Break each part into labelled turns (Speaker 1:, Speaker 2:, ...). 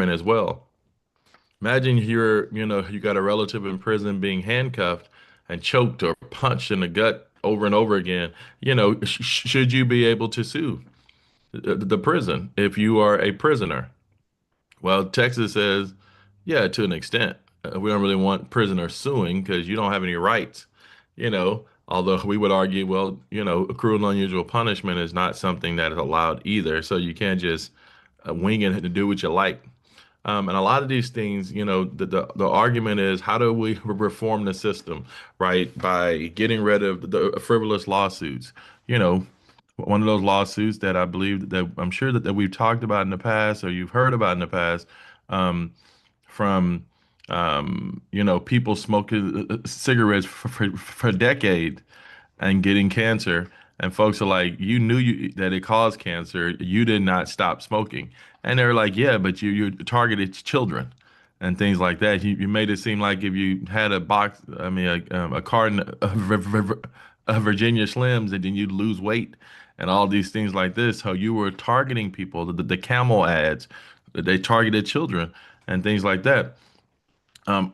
Speaker 1: as well. Imagine you got a relative in prison being handcuffed and choked or punched in the gut over and over again. Should you be able to sue the prison if you are a prisoner? Well, Texas says, yeah, to an extent. We don't really want prisoners suing because you don't have any rights. Although we would argue, well, cruel and unusual punishment is not something that is allowed either. So you can't just wing it and do what you like. And a lot of these things, the argument is how do we reform the system, right? By getting rid of the frivolous lawsuits. You know, One of those lawsuits that I believe that I'm sure that we've talked about in the past or you've heard about in the past, um, from people smoking cigarettes for decades and getting cancer. And folks are like, you knew that it caused cancer. You did not stop smoking. And they're like, yeah, but you targeted children and things like that. You made it seem like if you had a box, I mean, a carton of Virginia Slims, and then you'd lose weight and all these things like this. How you were targeting people, the camel ads, they targeted children and things like that.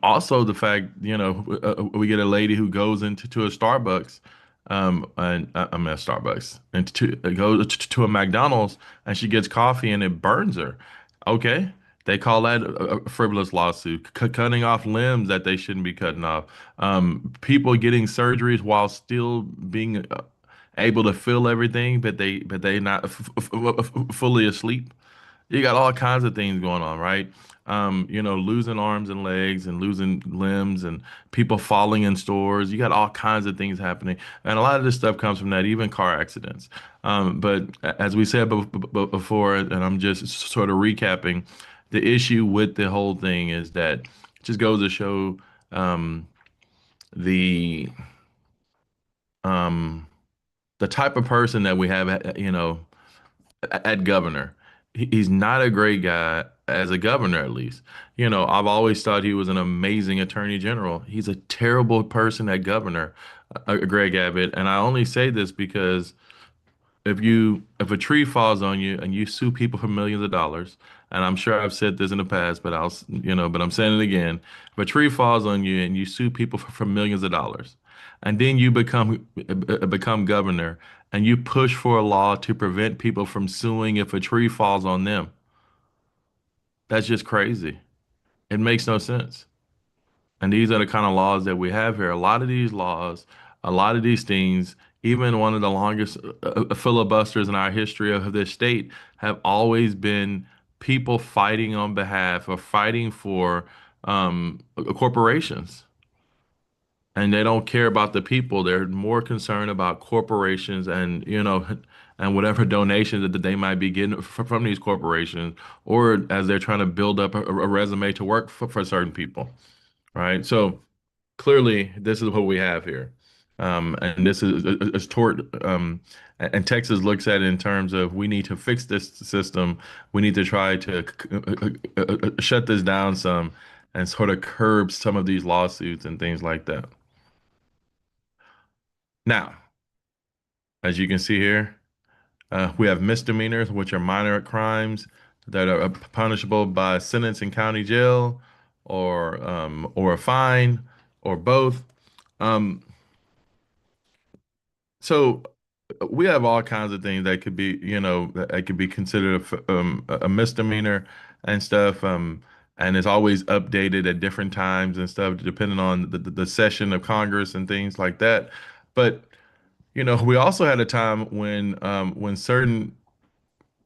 Speaker 1: Also, the fact, we get a lady who goes into a Starbucks, and I'm at Starbucks, and goes to a McDonald's, and she gets coffee and it burns her. Okay, they call that a frivolous lawsuit, cutting off limbs that they shouldn't be cutting off. People getting surgeries while still being able to feel everything, but they not fully asleep. You got all kinds of things going on, right? Losing arms and legs and losing limbs and people falling in stores. You got all kinds of things happening. And a lot of this stuff comes from that, even car accidents. But as we said before, and I'm just sort of recapping, the issue with the whole thing is that it just goes to show um, the um, the type of person that we have, at governor. He's not a great guy as a governor, at least. I've always thought he was an amazing attorney general. He's a terrible person at governor, Greg Abbott. And I only say this because if a tree falls on you and you sue people for millions of dollars, and I'm sure I've said this in the past, but I'm saying it again. If a tree falls on you and you sue people for millions of dollars, and then you become governor and you push for a law to prevent people from suing if a tree falls on them, that's just crazy. It makes no sense. And these are the kind of laws that we have here. A lot of these laws, a lot of these things, even one of the longest filibusters in our history of this state, have always been people fighting on behalf or fighting for corporations. And they don't care about the people. They're more concerned about corporations and whatever donations that they might be getting from these corporations, or as they're trying to build up a resume to work for certain people, right? So clearly, this is what we have here. And this is toward, and Texas looks at it in terms of we need to fix this system. We need to try to shut this down some and sort of curb some of these lawsuits and things like that. Now, as you can see here, we have misdemeanors, which are minor crimes that are punishable by a sentence in county jail or a fine or both. Um, So we have all kinds of things that could be, that could be considered a misdemeanor and stuff. And it's always updated at different times and stuff, depending on the session of Congress and things like that. But, we also had a time when certain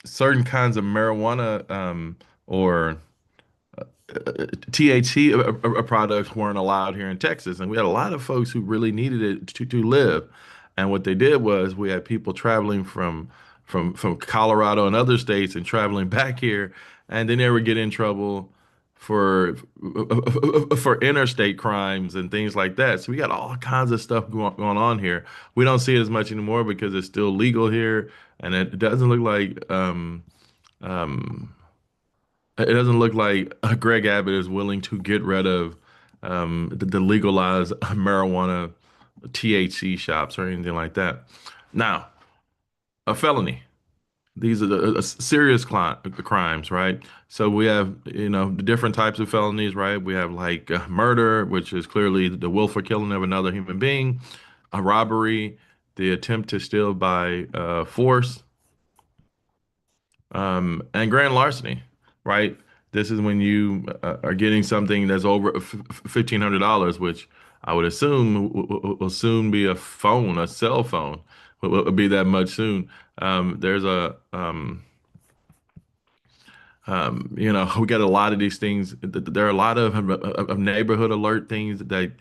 Speaker 1: kinds of marijuana or THC products weren't allowed here in Texas, and we had a lot of folks who really needed it to live. And what they did was we had people traveling from Colorado and other states and traveling back here, and then they would get in trouble for for interstate crimes and things like that. So we got all kinds of stuff going on here. We don't see it as much anymore because it's still legal here, and it doesn't look like um, Greg Abbott is willing to get rid of the legalized marijuana THC shops or anything like that. Now, a felony. these are the serious crimes, right? So we have, the different types of felonies, right? We have like murder, which is clearly the willful killing of another human being, a robbery, the attempt to steal by force, and grand larceny, right? This is when you are getting something that's over $1,500, which I would assume will soon be a phone, a cell phone, will be that much soon. There's we got a lot of these things. There are a lot of neighborhood alert things that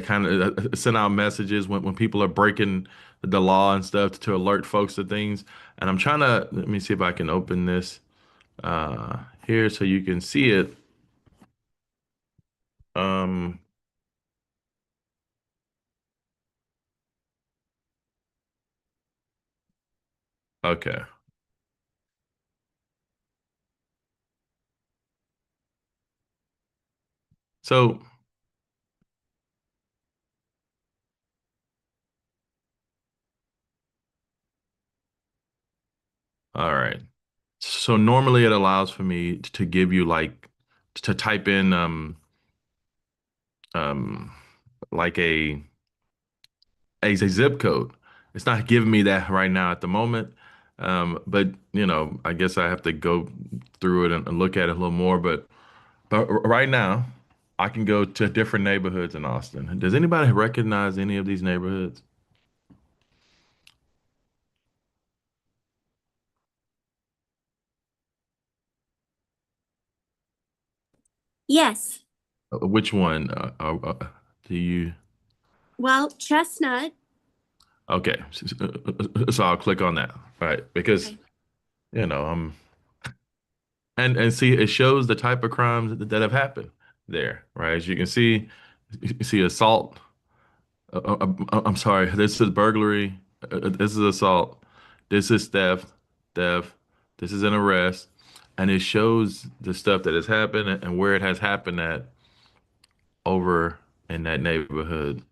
Speaker 1: kind of send out messages when people are breaking the law and stuff to alert folks to things. And I'm trying to let me see if I can open this uh, here so you can see it. Um, okay. So, all right. So normally it allows for me to give you like to type in um like a zip code. It's not giving me that right now at the moment. But I guess I have to go through it and look at it a little more. But right now, I can go to different neighborhoods in Austin. Does anybody recognize any of these neighborhoods?
Speaker 2: Yes.
Speaker 1: Which one do you?
Speaker 2: Well, Chestnut.
Speaker 1: Okay, so I'll click on that, right? Because
Speaker 2: Okay.
Speaker 1: I'm and see it shows the type of crimes that have happened there, right? As you can see, you see assault. I'm sorry. This is burglary. This is assault. This is theft. Theft. This is an arrest, and it shows the stuff that has happened and where it has happened at over in that neighborhood.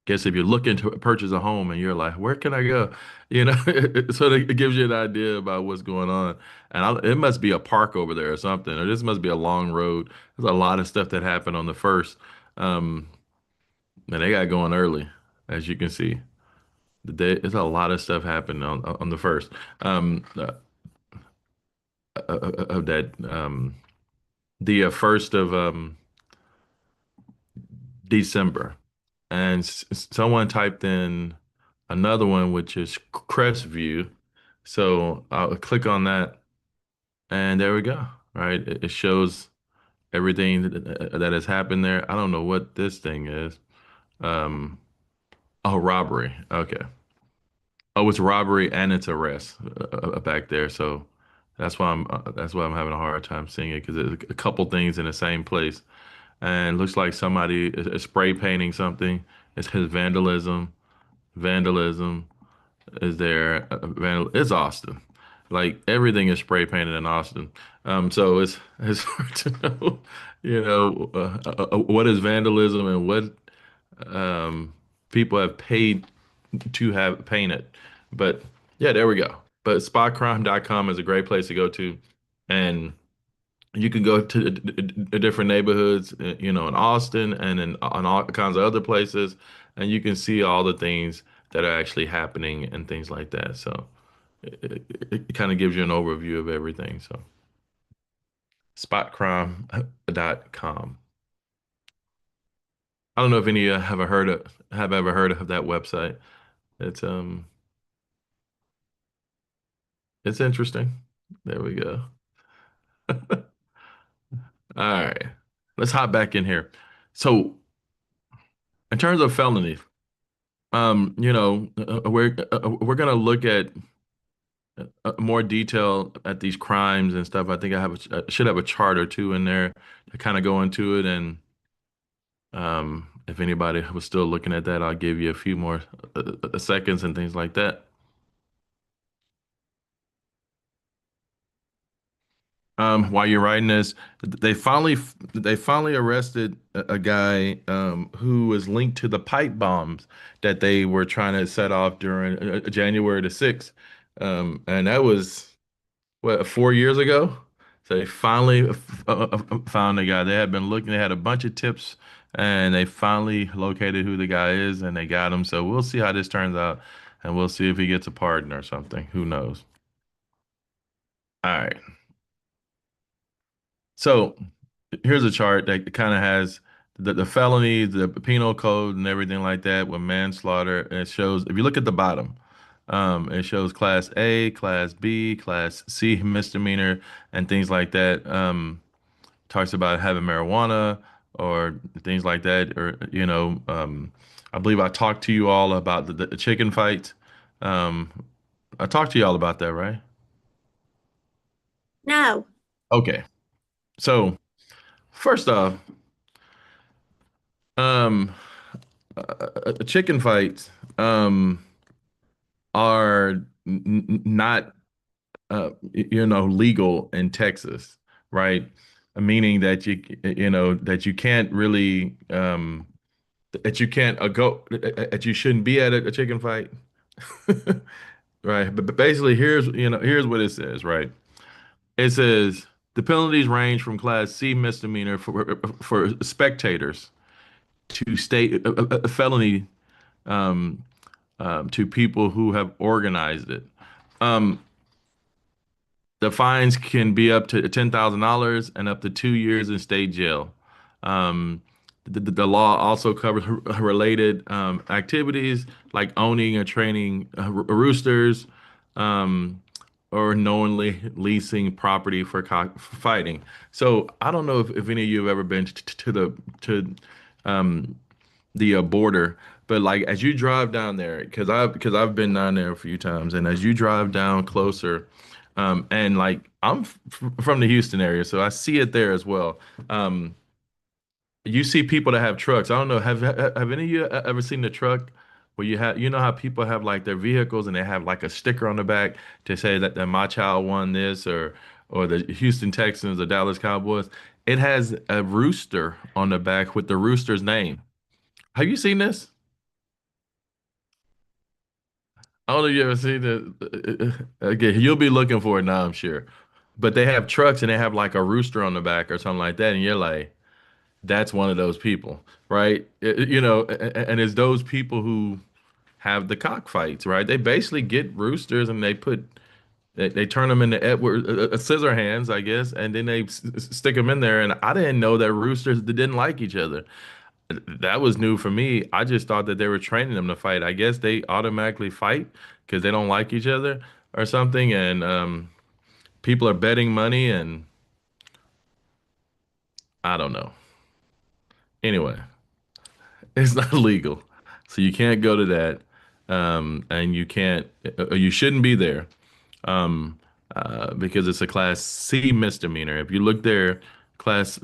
Speaker 1: Guess if you're looking to purchase a home and you're like, where can I go? So it gives you an idea about what's going on. And it must be a park over there or something, or this must be a long road. There's a lot of stuff that happened on the first. Um, and they got going early, as you can see. There's a lot of stuff happened on the first of that the first of December, and someone typed in another one which is Crestview. So I'll click on that, and there we go. Right, it shows everything that has happened there. I don't know what this thing is. Um, oh, robbery. Okay. Oh, it's robbery and it's arrest back there. So that's why I'm having a hard time seeing it because there's a couple things in the same place, and it looks like somebody is spray painting something. It says vandalism. Vandalism is there. It's Austin. Like everything is spray painted in Austin. So it's hard to know, what is vandalism and what um, people have paid to have painted. But yeah, there we go. But spotcrime.com is a great place to go to. And you can go to different neighborhoods, in Austin and on all kinds of other places, and you can see all the things that are actually happening and things like that. So it kind of gives you an overview of everything. So spotcrime.com. I don't know if any have ever heard of that website. It's it's interesting. There we go. All right. Let's hop back in here. So, in terms of felonies, we're gonna look at more detail at these crimes and stuff. I think I should have a chart or two in there to kind of go into it. And if anybody was still looking at that, I'll give you a few more seconds and things like that. While you're writing this, they finally arrested a guy who was linked to the pipe bombs that they were trying to set off during January the 6th. And that was what, 4 years ago. So they finally found the guy. They had been looking. They had a bunch of tips, and they finally located who the guy is, and they got him. So we'll see how this turns out, and we'll see if he gets a pardon or something. Who knows? All right. So here's a chart that kind of has the felonies, the penal code, and everything like that with manslaughter. And it shows, if you look at the bottom, it shows Class A, Class B, Class C misdemeanor, and things like that. Talks about having marijuana or things like that, or I believe I talked to you all about the chicken fight. Um, I talked to you all about that, right?
Speaker 2: No.
Speaker 1: Okay. So first off, um, chicken fights are not legal in Texas, right? Meaning that that you can't really that you can't go that you shouldn't be at a chicken fight, right? But basically, here's what it says, right? It says the penalties range from Class C misdemeanor for spectators to state a felony um, to people who have organized it. Um, the fines can be up to $10,000 and up to 2 years in state jail. Um, the law also covers related activities like owning or training roosters, um, or knowingly leasing property for fighting. So I don't know if any of you have ever been to um, the border. But like as you drive down there, because I've been down there a few times, and as you drive down closer, and like I'm from the Houston area, so I see it there as well. Um, you see people that have trucks. I don't know. Have any of you ever seen the truck where you know how people have like their vehicles and they have like a sticker on the back to say that my child won this or the Houston Texans or Dallas Cowboys. It has a rooster on the back with the rooster's name. Have you seen this? I don't know if you ever seen it. Again, you'll be looking for it now, I'm sure. But they have trucks and they have like a rooster on the back or something like that, and you're like, that's one of those people, right? And it's those people who have the cockfights, right? They basically get roosters and they turn them into Edward scissor hands, I guess, and then they stick them in there. And I didn't know that roosters didn't like each other. That was new for me. I just thought that they were training them to fight. I guess they automatically fight because they don't like each other or something. And people are betting money, and I don't know. Anyway, it's not legal, so you can't go to that, and you can't, or you shouldn't be there, um, because it's a Class C misdemeanor. If you look there, Class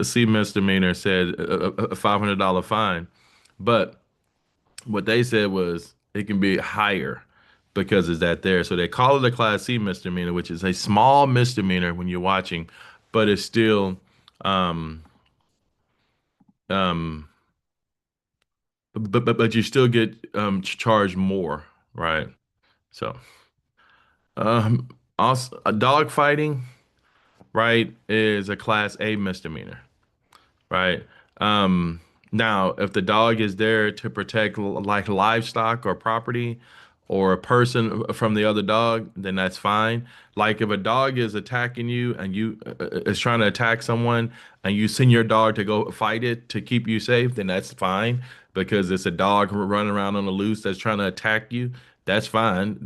Speaker 1: C misdemeanor said a $500 fine, but what they said was it can be higher because it's that there. So they call it a Class C misdemeanor, which is a small misdemeanor when you're watching, but it's still um um but you still get charged more, right? So um also a dog fighting, right, is a Class A misdemeanor, right? Um, Now, if the dog is there to protect like livestock or property or a person from the other dog, then that's fine. Like if a dog is attacking you and you is trying to attack someone and you send your dog to go fight it to keep you safe, then that's fine because it's a dog running around on the loose that's trying to attack you. That's fine.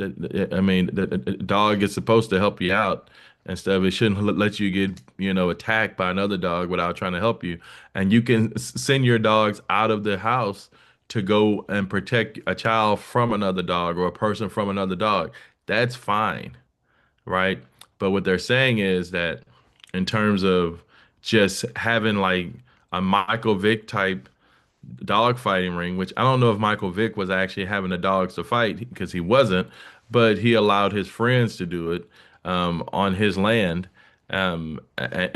Speaker 1: I mean, the dog is supposed to help you out and stuff. It shouldn't let you get, attacked by another dog without trying to help you. And you can send your dogs out of the house to go and protect a child from another dog or a person from another dog. That's fine, right? But what they're saying is that in terms of just having like a Michael Vick type dog fighting ring, which I don't know if Michael Vick was actually having the dogs to fight because he wasn't, but he allowed his friends to do it on his land, and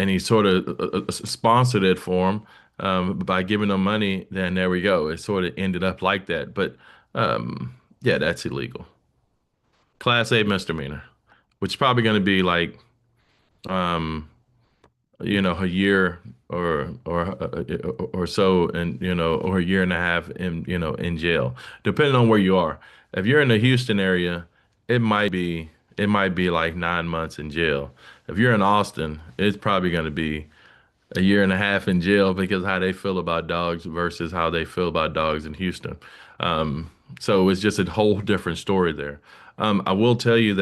Speaker 1: he sort of sponsored it for him by giving them money. Then there we go. It sort of ended up like that, but yeah, that's illegal. Class A misdemeanor. which is probably going to be like um, a year or so, and or a year and a half in in jail, depending on where you are. If you're in the Houston area, it might be it might be like 9 months in jail. If you're in Austin, it's probably going to be a year and a half in jail because how they feel about dogs versus how they feel about dogs in Houston. So it's just a whole different story there. I will tell you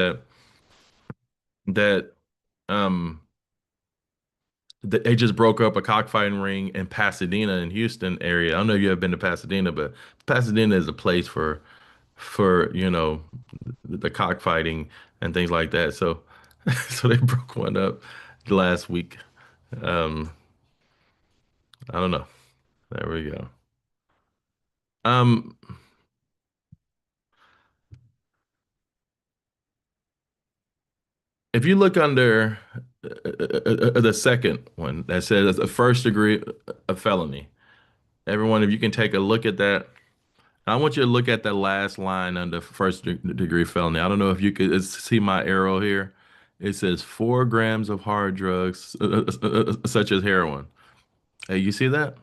Speaker 1: that um, they just broke up a cockfighting ring in Pasadena in Houston area. I don't know if you ever been to Pasadena, but Pasadena is a place for the cockfighting and things like that. So so they broke one up last week. Um, I don't know. There we go. Um, if you look under the second one that says a first degree of felony, everyone, if you can take a look at that, I want you to look at the last line under degree felony. I don't know if you could see my arrow here. It says 4 grams of hard drugs, such as heroin. Hey, you see that?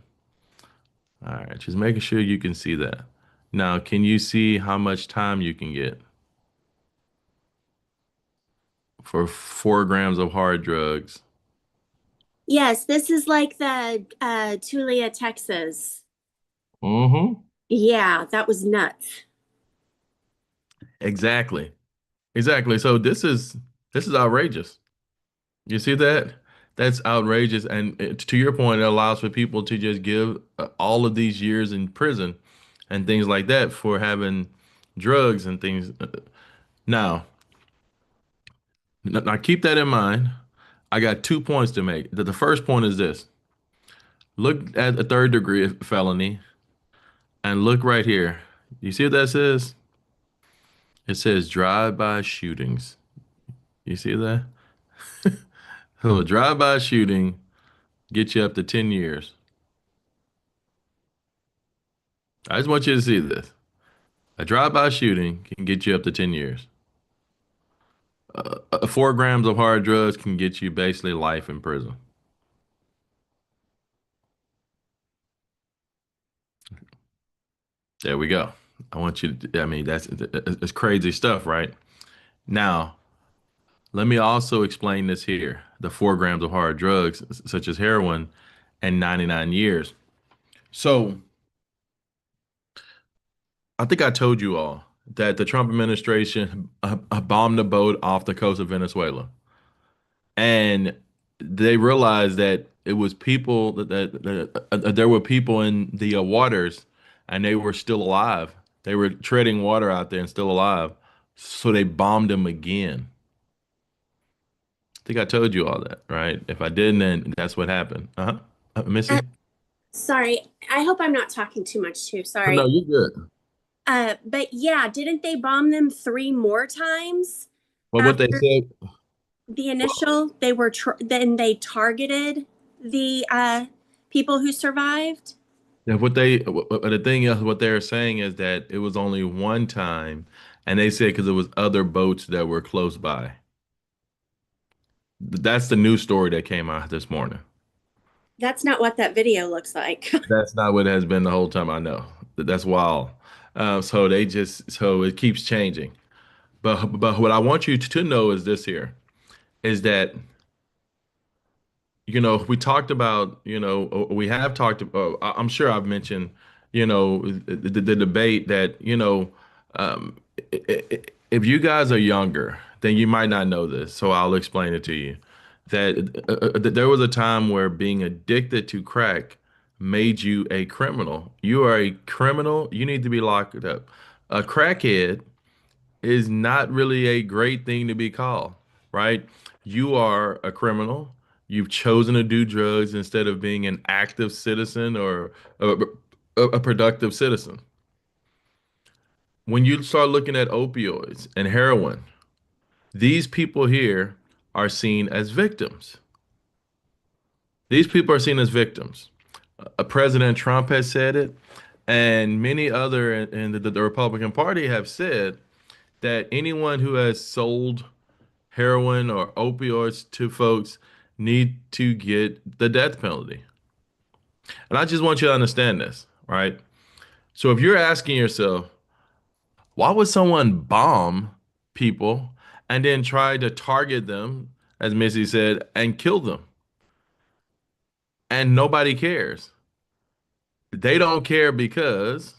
Speaker 1: All right, just making sure you can see that. Now, can you see how much time you can get for 4 grams of hard drugs?
Speaker 2: Yes, this is like the Tulia, Texas.
Speaker 1: Mm-hmm.
Speaker 2: Yeah, that was nuts.
Speaker 1: Exactly. Exactly. So this is outrageous. You see that? That's outrageous. And to your point, it allows for people to just give all of these years in prison and things like that for having drugs and things. Now, now keep that in mind. I got 2 points to make. The first point is this. Look at a third degree felony and look right here. You see what that says? It says drive-by shootings. You see that? So a drive-by shooting gets you up to 10 years. I just want you to see this. A drive-by shooting can get you up to 10 years. 4 grams of hard drugs can get you basically life in prison. There we go. I want you to, I mean, it's crazy stuff, right? Now, let me also explain this here. The 4 grams of hard drugs, such as heroin, and 99 years. So, I think I told you all that the Trump administration bombed a boat off the coast of Venezuela. And they realized that it was people that there were people in the waters and they were still alive. They were treading water out there and still alive. So they bombed them again. I think I told you all that, right? If I didn't, then that's what happened. Uh-huh.
Speaker 2: Uh,
Speaker 1: Missy?
Speaker 2: Sorry, I hope I'm not talking too much too.
Speaker 1: Oh, no,
Speaker 2: Sorry.
Speaker 1: you're good.
Speaker 2: But yeah, didn't they bomb them three more times
Speaker 1: Well, what they
Speaker 2: after
Speaker 1: said,
Speaker 2: the
Speaker 1: well,
Speaker 2: initial? Then they targeted the people who survived.
Speaker 1: yeah, the thing is, what they're saying is that it was only one time, and they said because it was other boats that were close by. That's the news story that came out this morning.
Speaker 2: That's not what that video looks like.
Speaker 1: That's not what it has been the whole time. I know. That's wild. So it keeps changing. But what I want you to know is this here is that we talked about, we have talked, I'm sure I've mentioned, the debate that, um, if you guys are younger, then you might not know this. So I'll explain it to you. That there was a time where being addicted to crack made you a criminal. You are a criminal. You need to be locked up. A crackhead is not really a great thing to be called, right? You are a criminal. You've chosen to do drugs instead of being an active citizen or a productive citizen. When you start looking at opioids and heroin, these people here are seen as victims. These people are seen as victims. President Trump has said it, and many other in the Republican Party have said that anyone who has sold heroin or opioids to folks need to get the death penalty. And I just want you to understand this, right? So if you're asking yourself, why would someone bomb people and then try to target them, as Missy said, and kill them? And nobody cares. They don't care because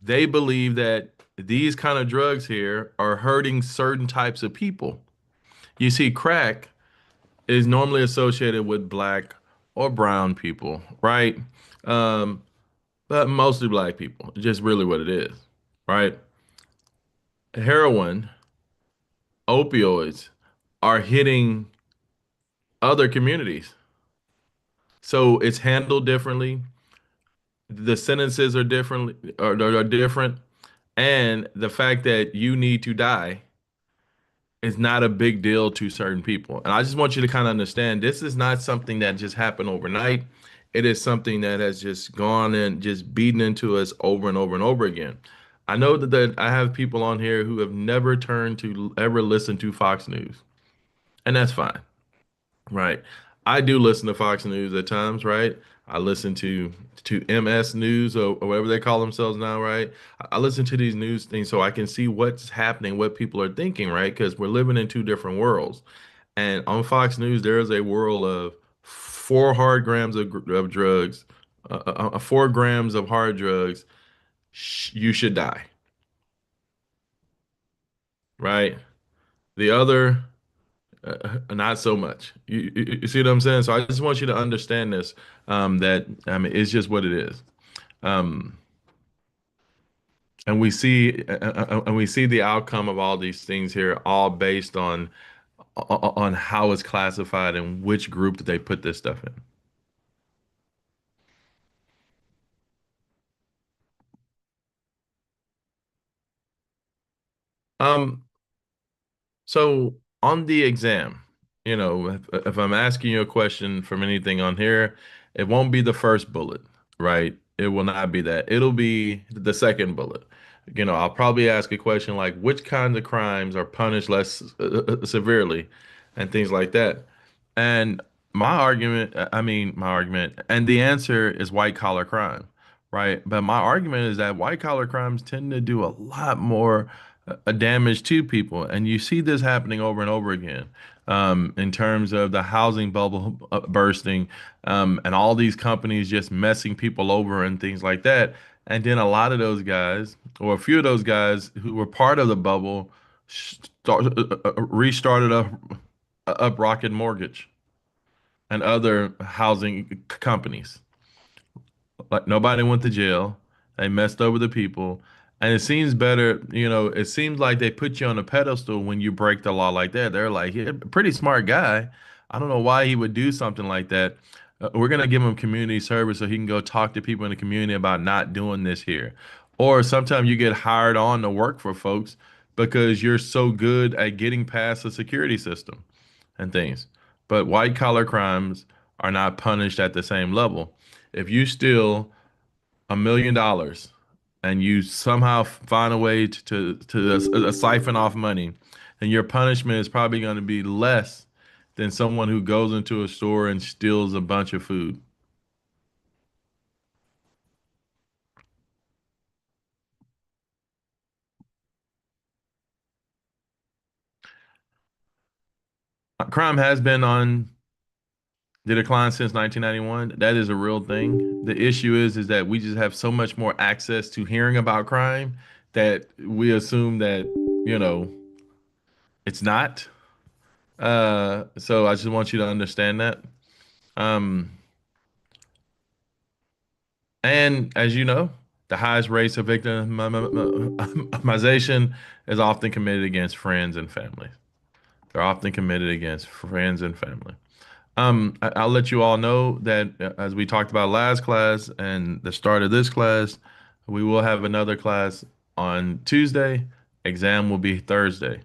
Speaker 1: they believe that these kind of drugs here are hurting certain types of people. You see, crack is normally associated with black or brown people, right? Um, but mostly black people. Just really what it is, right? Heroin, opioids are hitting other communities. So it's handled differently. The sentences are different, and the fact that you need to die is not a big deal to certain people. And I just want you to kind of understand this is not something that just happened overnight. It is something that has just gone and just beaten into us over and over and over again. I know that I have people on here who have never turned to ever listen to Fox News, and that's fine. Right. I do listen to Fox News at times, right? I listen to MS News or whatever they call themselves now, right? I listen to these news things so I can see what's happening, what people are thinking, right? Because we're living in two different worlds. And on Fox News, there is a world of 4 hard grams of drugs, 4 grams of hard drugs. You should die, right? The other not so much. You see what I'm saying? So I just want you to understand this, that I mean it's just what it is. Um, and we see the outcome of all these things here, all based on how it's classified and which group that they put this stuff in. Um, So on the exam, if I'm asking you a question from anything on here, it won't be the first bullet, right? It will not be that. It'll be the second bullet. I'll probably ask a question like, which kinds of crimes are punished less severely, and things like that. And my argument, and the answer is white collar crime, right? But my argument is that white collar crimes tend to do a lot more damage to people. And you see this happening over and over again, in terms of the housing bubble bursting, and all these companies just messing people over and things like that. And then a lot of those guys, or a few of those guys who were part of the bubble, restarted up Rocket Mortgage and other housing companies. Like nobody went to jail. They messed over the people. And it seems better, it seems like they put you on a pedestal when you break the law like that. They're like, "Yeah, pretty smart guy. I don't know why he would do something like that. We're gonna give him community service so he can go talk to people in the community about not doing this here." Or sometimes you get hired on to work for folks because you're so good at getting past the security system and things. But white collar crimes are not punished at the same level. If you steal $1 million and you somehow find a way to siphon off money, then your punishment is probably going to be less than someone who goes into a store and steals a bunch of food. Crime has been on the decline since 1991. That is a real thing. The issue is that we just have so much more access to hearing about crime that we assume that, you know, it's not. So I just want you to understand that. Um, and as you know, the highest rates of victimization is often committed against friends and family. They're often committed against friends and family. I'll let you all know that as we talked about last class and the start of this class, we will have another class on Tuesday. Exam will be Thursday.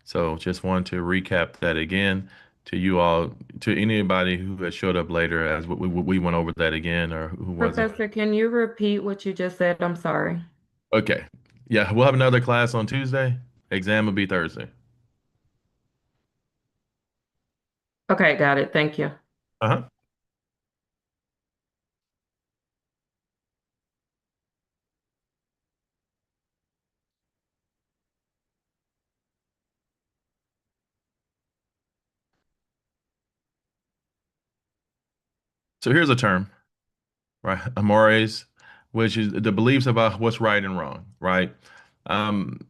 Speaker 1: So just want to recap that again to you all, to anybody who has showed up later, as we went over that again, or who wasn't.
Speaker 3: Professor, can you repeat what you just said? I'm sorry.
Speaker 1: Okay. Yeah, we'll have another class on Tuesday. Exam will be Thursday.
Speaker 3: Okay, got it. Thank you.
Speaker 1: Uh-huh. So here's a term, right? Amores, which is the beliefs about what's right and wrong, right? Um,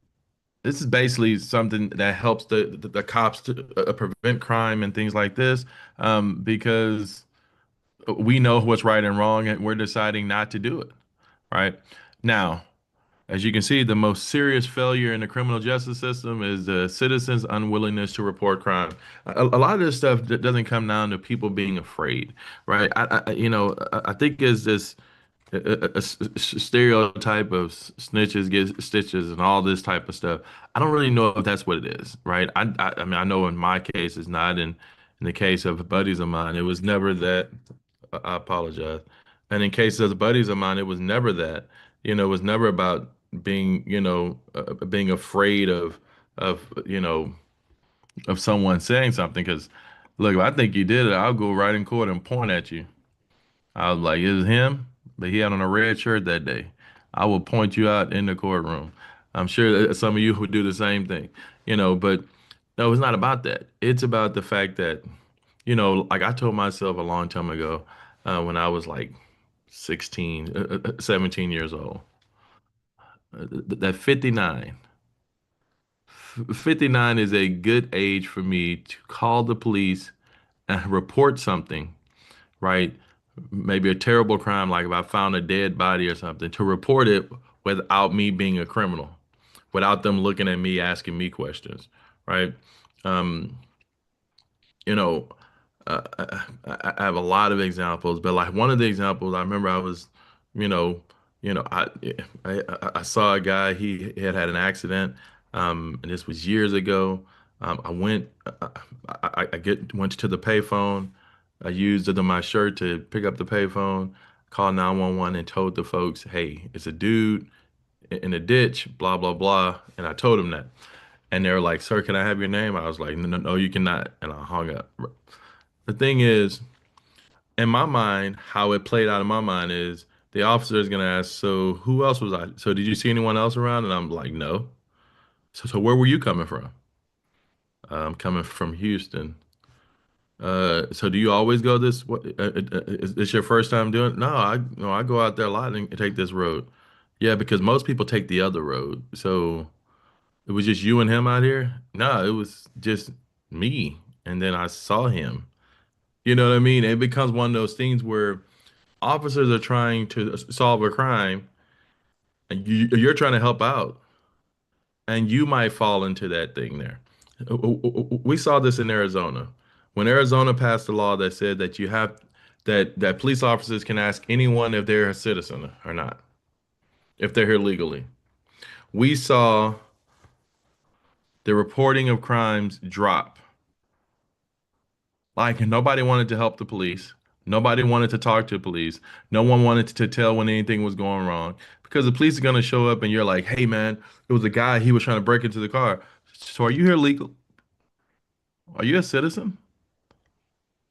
Speaker 1: this is basically something that helps the cops to prevent crime and things like this, because we know what's right and wrong, and we're deciding not to do it, right? Now, as you can see, the most serious failure in the criminal justice system is the citizens' unwillingness to report crime. A lot of this stuff doesn't come down to people being afraid, right? I think it's this stereotype of snitches get stitches and all this type of stuff. I don't really know if that's what it is, right? I mean, I know in my case it's not. In the case of buddies of mine, it was never that. I apologize. And in cases of buddies of mine, it was never that. It was never about being, being afraid of someone saying something. Because, look, if I think you did it, I'll go right in court and point at you. I was like, "Is it him?" But he had on a red shirt that day. I will point you out in the courtroom. I'm sure that some of you would do the same thing, but no, it's not about that. It's about the fact that, like I told myself a long time ago, when I was like 16, 17 years old, that 59 is a good age for me to call the police and report something, right? Maybe a terrible crime, like if I found a dead body or something, to report it without me being a criminal, without them looking at me asking me questions, right? Um, you know, I have a lot of examples, but like one of the examples, I remember I was, you know, I, I saw a guy, he had an accident, and this was years ago. I went, went to the payphone. I used it on my shirt to pick up the payphone, called 911 and told the folks, hey, it's a dude in a ditch, blah, blah, blah. And I told him that. And they were like, sir, can I have your name? I was like, no, no, no, you cannot. And I hung up. The thing is, in my mind, how it played out in my mind is the officer is gonna ask, so who else was I? So did you see anyone else around? And I'm like, no. So where were you coming from? I'm coming from Houston. So do you always go this? What is this your first time doing it? No, I go out there a lot and take this road. Yeah, because most people take the other road. So it was just you and him out here? No, it was just me. And then I saw him. You know what I mean? It becomes one of those things where officers are trying to solve a crime and you're trying to help out and you might fall into that thing there. We saw this in Arizona. When Arizona passed a law that said that you have that police officers can ask anyone if they're a citizen or not, if they're here legally. We saw the reporting of crimes drop. Like nobody wanted to help the police. Nobody wanted to talk to the police. No one wanted to tell when anything was going wrong because the police are going to show up and you're like, "Hey man, it was a guy, he was trying to break into the car. So are you here legal? Are you a citizen?"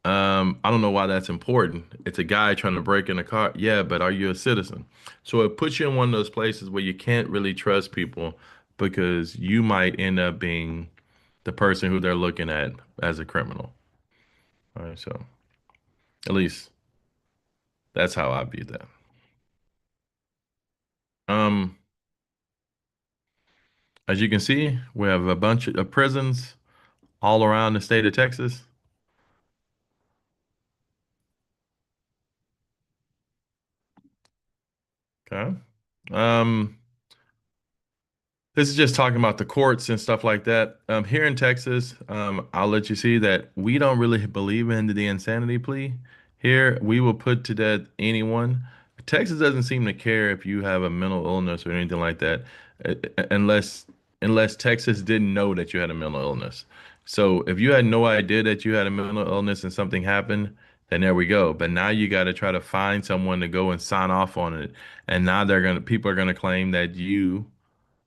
Speaker 1: I don't know why that's important. It's a guy trying to break in a car. Yeah, but are you a citizen? So it puts you in one of those places where you can't really trust people because you might end up being the person who they're looking at as a criminal. All right, so at least that's how I view that. Um, as you can see, we have a bunch of prisons all around the state of Texas. Okay. Um, This is just talking about the courts and stuff like that. Here in Texas, I'll let you see that we don't really believe in the insanity plea. Here, we will put to death anyone. Texas doesn't seem to care if you have a mental illness or anything like that, uh, unless Texas didn't know that you had a mental illness. So if you had no idea that you had a mental illness and something happened, then there we go. But now you got to try to find someone to go and sign off on it, and now people are gonna claim that you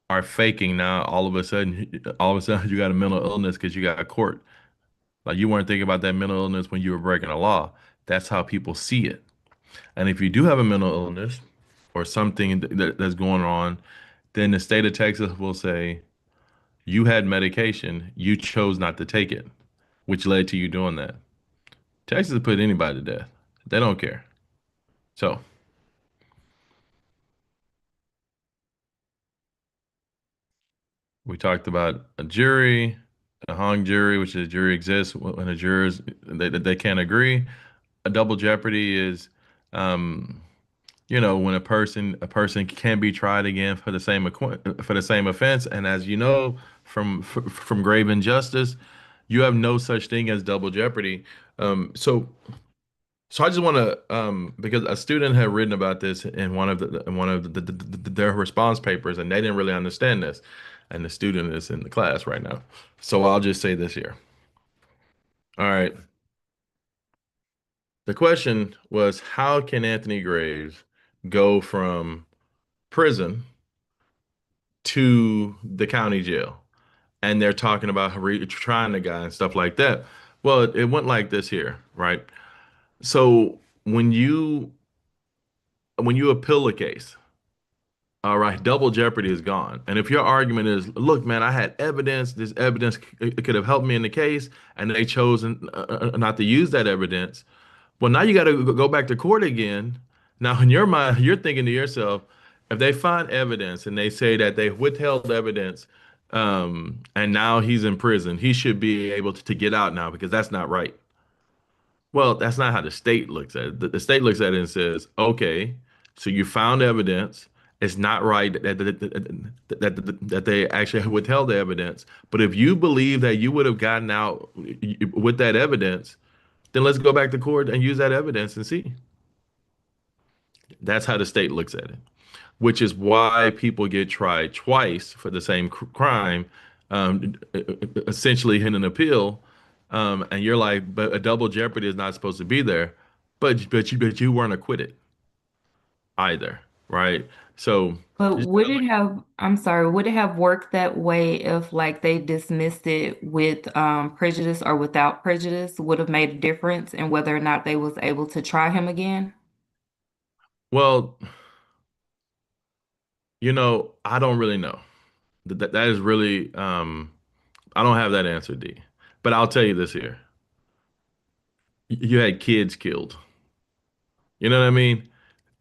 Speaker 1: are faking now all of a sudden you got a mental illness because you got a court. Like you weren't thinking about that mental illness when you were breaking a law. That's how people see it. And if you do have a mental illness or something that's going on, then the state of Texas will say you had medication, you chose not to take it, which led to you doing that. Texas will put anybody to death. They don't care. So we talked about a jury, a hung jury, which is a jury exists when the jurors they can't agree. A double jeopardy is, um, when a person can be tried again for the same offense, and as you know from grave injustice, you have no such thing as double jeopardy. So I just want to, because a student had written about this in one of their response papers, and they didn't really understand this, and the student is in the class right now. So I'll just say this here. All right. The question was, how can Anthony Graves go from prison to the county jail? And they're talking about trying the guy and stuff like that. Well, it went like this here, right? So when you appeal a case, all right, double jeopardy is gone. And if your argument is, look, man, I had evidence, this evidence could have helped me in the case, and they chose not to use that evidence, well, now you got to go back to court again. Now, in your mind, you're thinking to yourself, if they find evidence and they say that they withheld evidence, and now he's in prison, he should be able to get out now because that's not right. Well, that's not how the state looks at it. The state looks at it and says, okay, so you found evidence. It's not right that they actually withheld the evidence. But if you believe that you would have gotten out with that evidence, then let's go back to court and use that evidence and see. That's how the state looks at it, which is why people get tried twice for the same crime, essentially in an appeal. And you're like, but a double jeopardy is not supposed to be there, but you weren't acquitted either, right? So
Speaker 3: But
Speaker 1: just
Speaker 3: would it have, I'm sorry, would it have worked that way if like they dismissed it with prejudice or without prejudice would have made a difference in whether or not they was able to try him again?
Speaker 1: well, I don't really know. That is really I don't have that answer, D. But I'll tell you this here. You had kids killed. You know what I mean?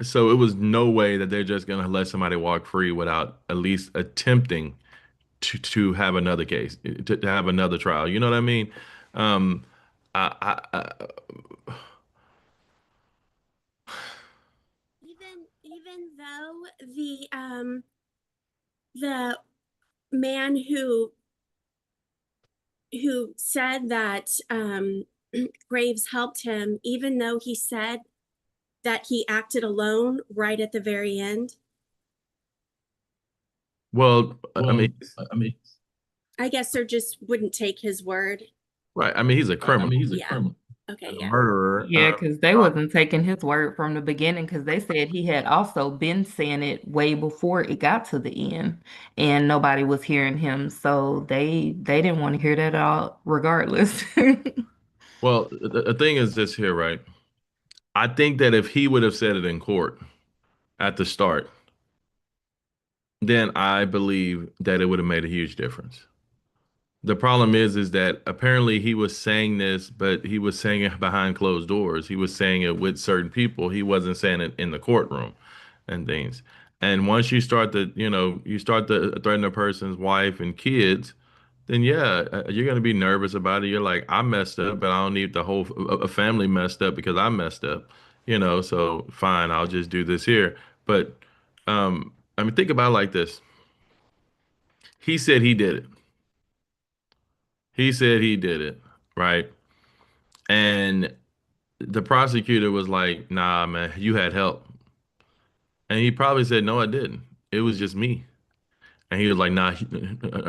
Speaker 1: So it was no way that they're just gonna let somebody walk free without at least attempting to have another case, to have another trial. You know what I mean? Um, I
Speaker 2: Even though the man who said that Graves helped him, even though he said that he acted alone right at the very end.
Speaker 1: well, I
Speaker 4: Well,
Speaker 1: mean,
Speaker 4: I mean,
Speaker 2: I guess they just wouldn't take his word.
Speaker 1: right? I mean, he's a
Speaker 4: I
Speaker 1: criminal,
Speaker 4: mean, he's a
Speaker 2: Yeah.
Speaker 4: criminal,
Speaker 2: Okay,
Speaker 1: a
Speaker 2: yeah.
Speaker 1: murderer.
Speaker 3: Yeah, because they wasn't taking his word from the beginning because they said he had also been saying it way before it got to the end and nobody was hearing him. So they didn't want to hear that at all regardless.
Speaker 1: Well, the thing is this here, right? I think that if he would have said it in court at the start, then I believe that it would have made a huge difference. The problem is that apparently he was saying this, but he was saying it behind closed doors. He was saying it with certain people. He wasn't saying it in the courtroom and things. And once you start to threaten a person's wife and kids, then yeah, you're gonna be nervous about it. You're like, I messed up, but I don't need the whole a family messed up because I messed up. So fine, I'll just do this here. But I mean, think about it like this. He said he did it. He said he did it, right? And the prosecutor was like, nah, man, you had help. And he probably said, no, I didn't. It was just me. And he was like, nah,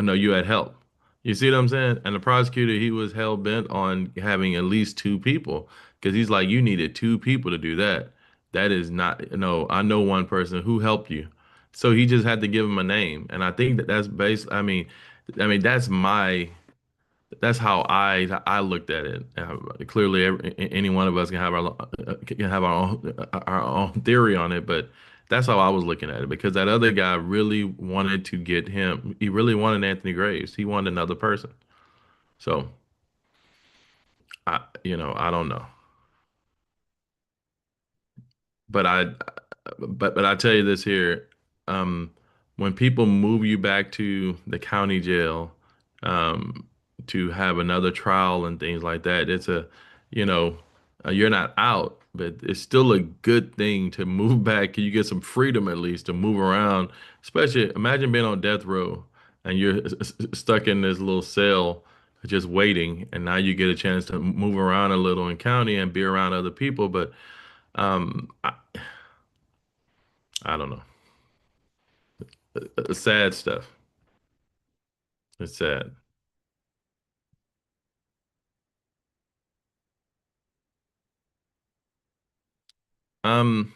Speaker 1: no, you had help. You see what I'm saying? And the prosecutor, he was hell bent on having at least two people because he's like, you needed two people to do that. That is not, no, I know one person who helped you. So he just had to give him a name. And I think that that's based, I mean, that's my That's how I looked at it. Clearly, any one of us can have our own theory on it, but that's how I was looking at it because that other guy really wanted to get him. He really wanted Anthony Graves. He wanted another person. So I don't know, but but I tell you this here, um, when people move you back to the county jail, um, to have another trial and things like that, you know, you're not out, but it's still a good thing to move back. You get some freedom at least to move around. Especially, imagine being on death row and you're stuck in this little cell just waiting, and now you get a chance to move around a little in county and be around other people. But um, I, I don't know. Sad stuff. It's sad. Um,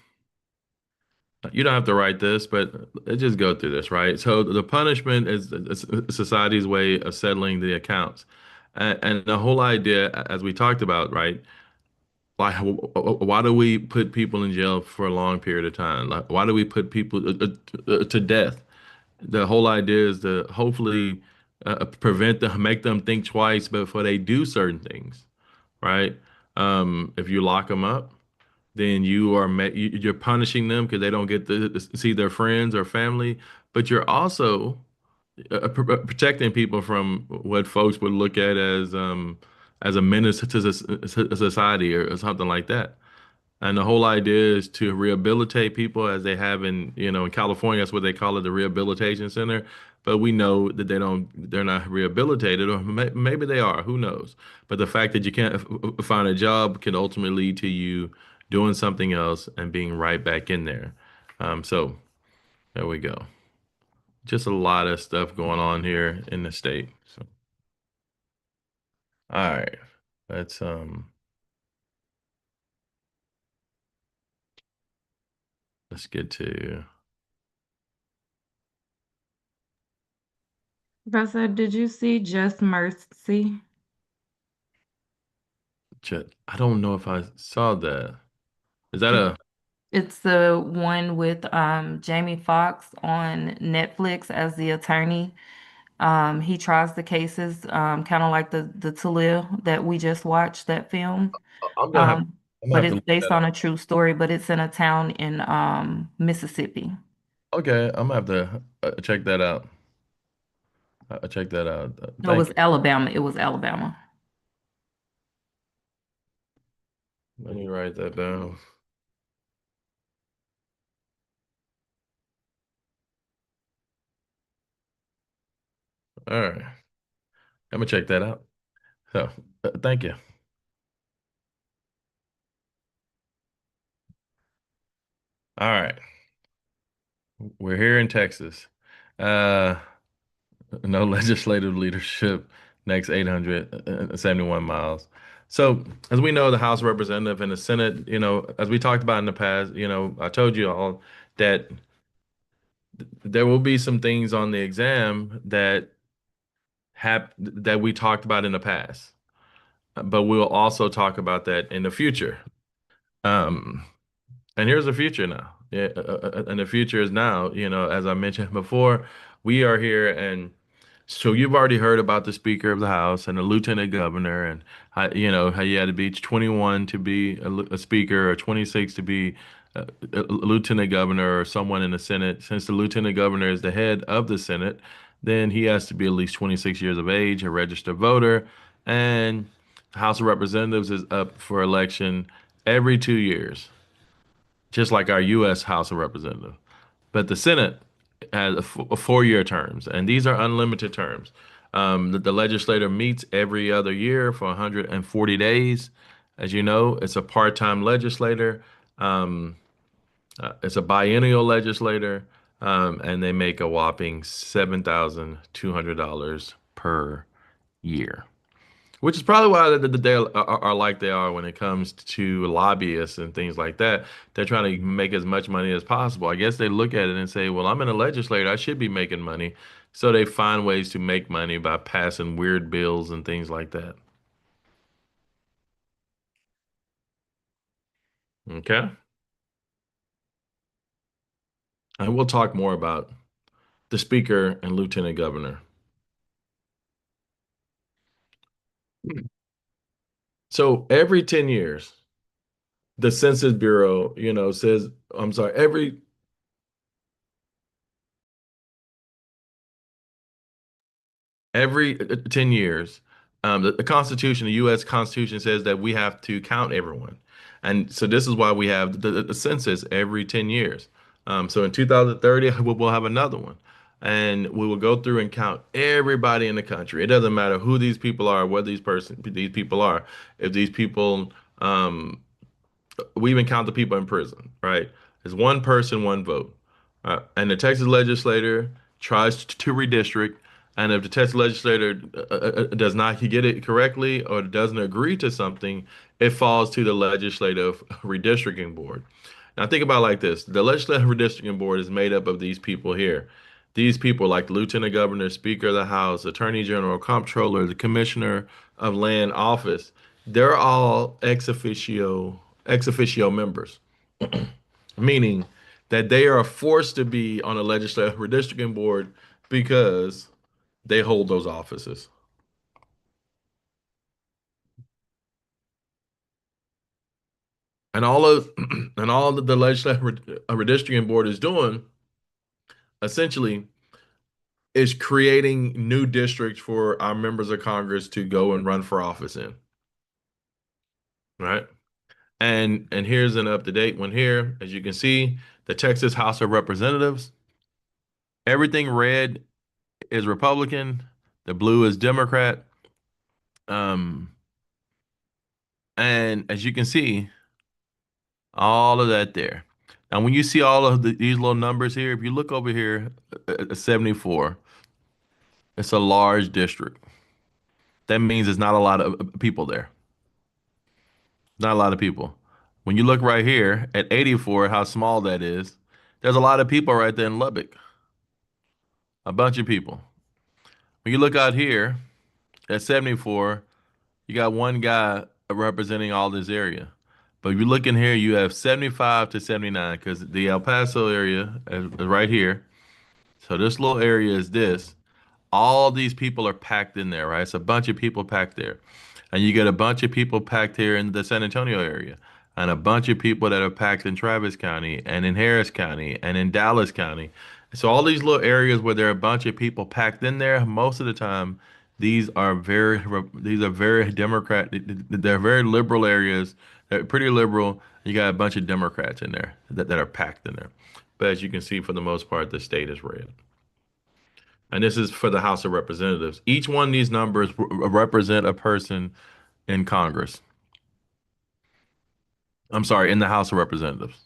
Speaker 1: you don't have to write this, but let's just go through this, right? So the punishment is society's way of settling the accounts, and the whole idea, as we talked about, right? Like, why do we put people in jail for a long period of time? Like, why do we put people to death? The whole idea is to hopefully prevent them, make them think twice before they do certain things, right? If you lock them up, then you're punishing them because they don't get to see their friends or family, but you're also protecting people from what folks would look at as a menace to society or something like that. And the whole idea is to rehabilitate people as they have in California, that's what they call it, the rehabilitation center. But we know that they're not rehabilitated, or maybe they are, who knows? But the fact that you can't find a job can ultimately lead to you doing something else and being right back in there. So there we go. Just a lot of stuff going on here in the state. So, all right, let's let's get to.
Speaker 3: Professor, did you see Just Mercy?
Speaker 1: I don't know if I saw that. Is that
Speaker 3: It,
Speaker 1: a
Speaker 3: it's the one with Jamie Foxx on Netflix as the attorney. He tries the cases, kind of like the Talia that we just watched, that film.
Speaker 1: I'm gonna have
Speaker 3: Um,
Speaker 1: I'm gonna
Speaker 3: but
Speaker 1: have to
Speaker 3: it's
Speaker 1: look
Speaker 3: based
Speaker 1: that
Speaker 3: on
Speaker 1: up.
Speaker 3: a true story, but it's in a town in Mississippi.
Speaker 1: Okay, I'm gonna have to check that out. Check that out.
Speaker 3: No, it
Speaker 1: Thank
Speaker 3: was
Speaker 1: you.
Speaker 3: Alabama. It was Alabama.
Speaker 1: Let me write that down. All right, I'm gonna check that out. So, thank you. All right, we're here in Texas. Uh, no legislative leadership next 871 miles. So, as we know, the House of Representative and the Senate, as we talked about in the past, I told you all that there will be some things on the exam that we talked about in the past, but we'll also talk about that in the future. Um, and here's the future now. Yeah, and the future is now. As I mentioned before, we are here, and so you've already heard about the Speaker of the House and the Lieutenant Governor, and how you had to be 21 to be a Speaker or 26 to be a Lieutenant Governor or someone in the Senate. Since the Lieutenant Governor is the head of the Senate, then he has to be at least 26 years of age, a registered voter, and the House of Representatives is up for election every 2 years, just like our U.S. House of Representatives. But the Senate has a 4-year terms, and these are unlimited terms. The legislature meets every other year for 140 days. As you know, it's a part-time legislator. Um, it's a biennial legislator, and they make a whopping $7,200 per year, which is probably why they are like they are when it comes to lobbyists and things like that. They're trying to make as much money as possible. I guess they look at it and say, well, I'm in a legislator. I should be making money. So they find ways to make money by passing weird bills and things like that. Okay. And we'll talk more about the speaker and lieutenant governor. So every 10 years, the Census Bureau, says, I'm sorry, every 10 years, the Constitution, the U.S. Constitution says that we have to count everyone. And so this is why we have the census every 10 years. So in 2030, we'll have another one. And we will go through and count everybody in the country. It doesn't matter who these people are, what these people are. If these people we even count the people in prison, right? It's one person, one vote. And the Texas legislator tries to redistrict, and if the Texas legislator does not get it correctly or doesn't agree to something, it falls to the legislative redistricting board. Now think about it like this: the legislative redistricting board is made up of these people here. These people, like the lieutenant governor, speaker of the House, attorney general, comptroller, the commissioner of land office, they're all ex officio members, meaning that they are forced to be on a legislative redistricting board because they hold those offices. And all of and all that the legislative redistricting board is doing essentially is creating new districts for our members of Congress to go and run for office in, right? And here's an up-to-date one here. As you can see, the Texas House of Representatives, everything red is Republican, the blue is Democrat. Um, and as you can see, all of that there. Now, when you see all of these little numbers here, if you look over here at 74, it's a large district. That means there's not a lot of people there. Not a lot of people. When you look right here at 84, how small that is, there's a lot of people right there in Lubbock. A bunch of people. When you look out here at 74, you got one guy representing all this area. But if you look in here, you have 75 to 79 because the El Paso area is right here. So this little area is this. All these people are packed in there, right? It's a bunch of people packed there. And you get a bunch of people packed here in the San Antonio area, and a bunch of people that are packed in Travis County and in Harris County and in Dallas County. So all these little areas where there are a bunch of people packed in there, most of the time, these are very Democrat. They're very liberal areas. They're pretty liberal. You got a bunch of Democrats in there that are packed in there. But as you can see, for the most part, the state is red. And this is for the House of Representatives. Each one of these numbers represent a person in Congress. I'm sorry, in the House of Representatives.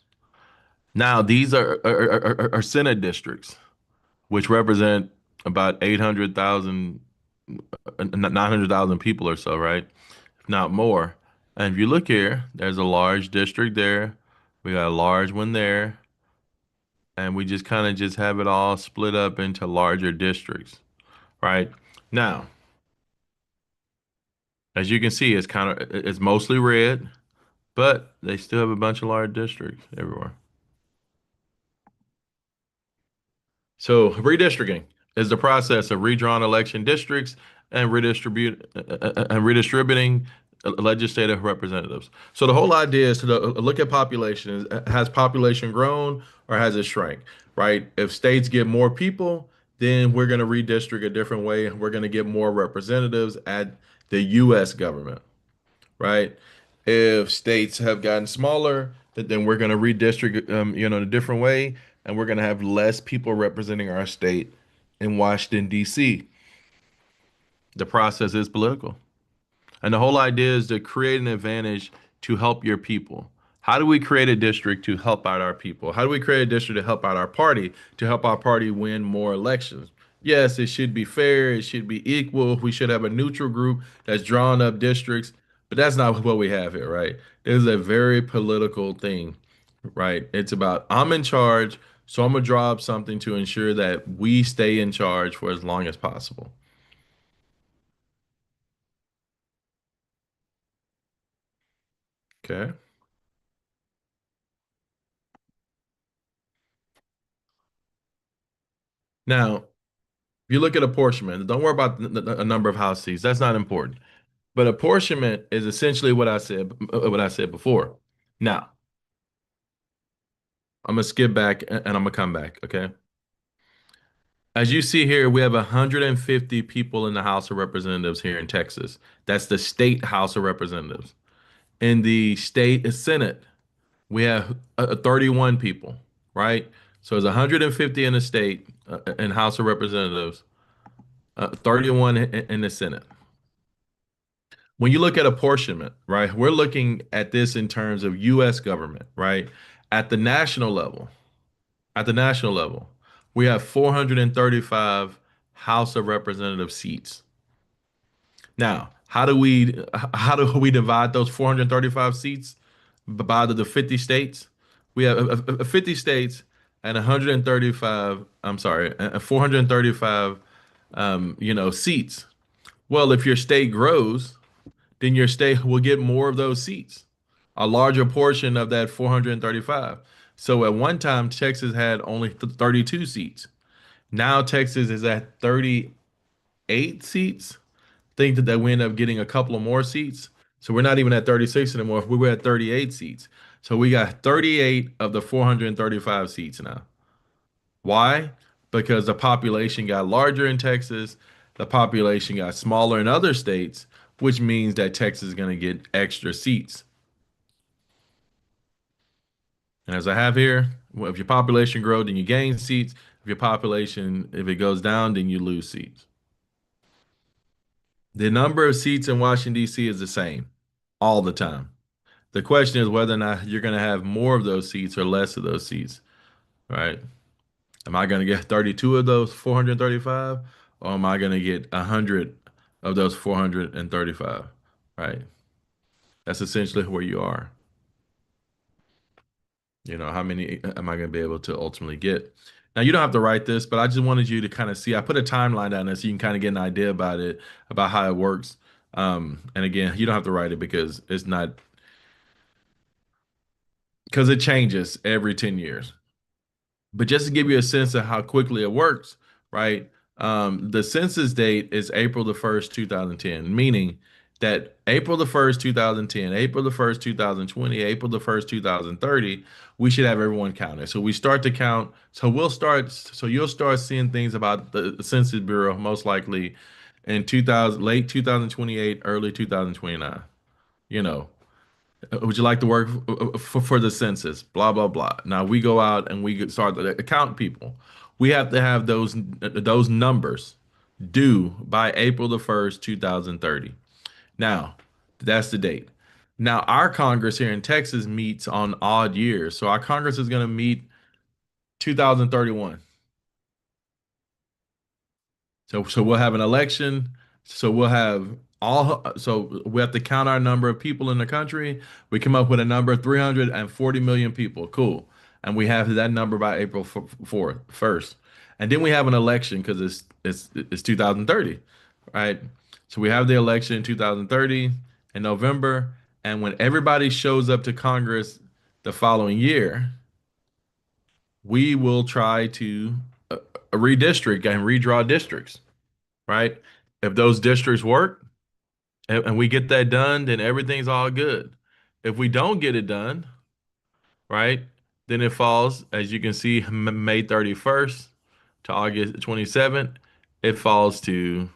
Speaker 1: Now, these are Senate districts, which represent about 800,000, 900,000 people or so, right? If not more. And if you look here, there's a large district there. We got a large one there. And we just kind of just have it all split up into larger districts, right? Now, as you can see, it's mostly red, but they still have a bunch of large districts everywhere. So redistricting is the process of redrawn election districts and redistributing legislative representatives. So the whole idea is to look at population. Has population grown or has it shrank? Right? If states get more people, then we're going to redistrict a different way. We're going to get more representatives at the U.S. government, right? If states have gotten smaller, then we're going to redistrict, in a different way, and we're going to have less people representing our state in Washington, D.C. The process is political. And the whole idea is to create an advantage to help your people. How do we create a district to help out our people? How do we create a district to help out our party, to help our party win more elections? Yes, it should be fair, it should be equal. We should have a neutral group that's drawing up districts, but that's not what we have here, right? This is a very political thing, right? It's about I'm in charge, So I'm gonna draw up something to ensure that we stay in charge for as long as possible. Okay. Now, if you look at apportionment, don't worry about the number of house seats. That's not important. But apportionment is essentially what I said before. Now, I'm gonna skip back and I'm gonna come back, okay? As you see here, we have 150 people in the House of Representatives here in Texas. That's the state House of Representatives. In the state Senate, we have 31 people, right? So it's 150 in the state in House of Representatives, 31 in the Senate. When you look at apportionment, right, we're looking at this in terms of U.S. government, right? At the national level, at the national level, we have 435 House of Representative seats. Now, how do we divide those 435 seats by the 50 states? We have 50 states and 135, I'm sorry, 435 seats. Well, if your state grows, then your state will get more of those seats, a larger portion of that 435. So at one time, Texas had only 32 seats. Now Texas is at 38 seats. Think that we end up getting a couple of more seats. So we're not even at 36 anymore. We were at 38 seats. So we got 38 of the 435 seats now. Why? Because the population got larger in Texas, the population got smaller in other states, which means that Texas is going to get extra seats. And as I have here, well, if your population grows, then you gain seats. If it goes down, then you lose seats. The number of seats in Washington, D.C. is the same all the time. The question is whether or not you're going to have more of those seats or less of those seats, right? Am I going to get 32 of those 435 or am I going to get 100 of those 435, right? That's essentially where you are. How many am I going to be able to ultimately get? Now, you don't have to write this, but I just wanted you to kind of see. I put a timeline down there so you can kind of get an idea about it, about how it works. And again, you don't have to write it because it's not, because it changes every 10 years. But just to give you a sense of how quickly it works, right? The census date is April the 1st, 2010, meaning that April the 1st, 2010, April the 1st, 2020, April the 1st, 2030, we should have everyone counted. So we start to count. So you'll start seeing things about the Census Bureau most likely in 2000, late 2028, early 2029. You know, would you like to work for the census? Blah, blah, blah. Now we go out and we start to count people. We have to have those numbers due by April the 1st, 2030. Now, that's the date. Now, our Congress here in Texas meets on odd years. So our Congress is going to meet 2031. So we'll have an election. So we'll have so we have to count our number of people in the country. We come up with a number 340 million people. Cool. And we have that number by April 4th, 1st. And then we have an election because it's 2030, right? So we have the election in 2030 in November. And when everybody shows up to Congress the following year, we will try to redistrict and redraw districts, right? If those districts work and we get that done, then everything's all good. If we don't get it done, right, then it falls, as you can see, May 31st to August 27th. It falls to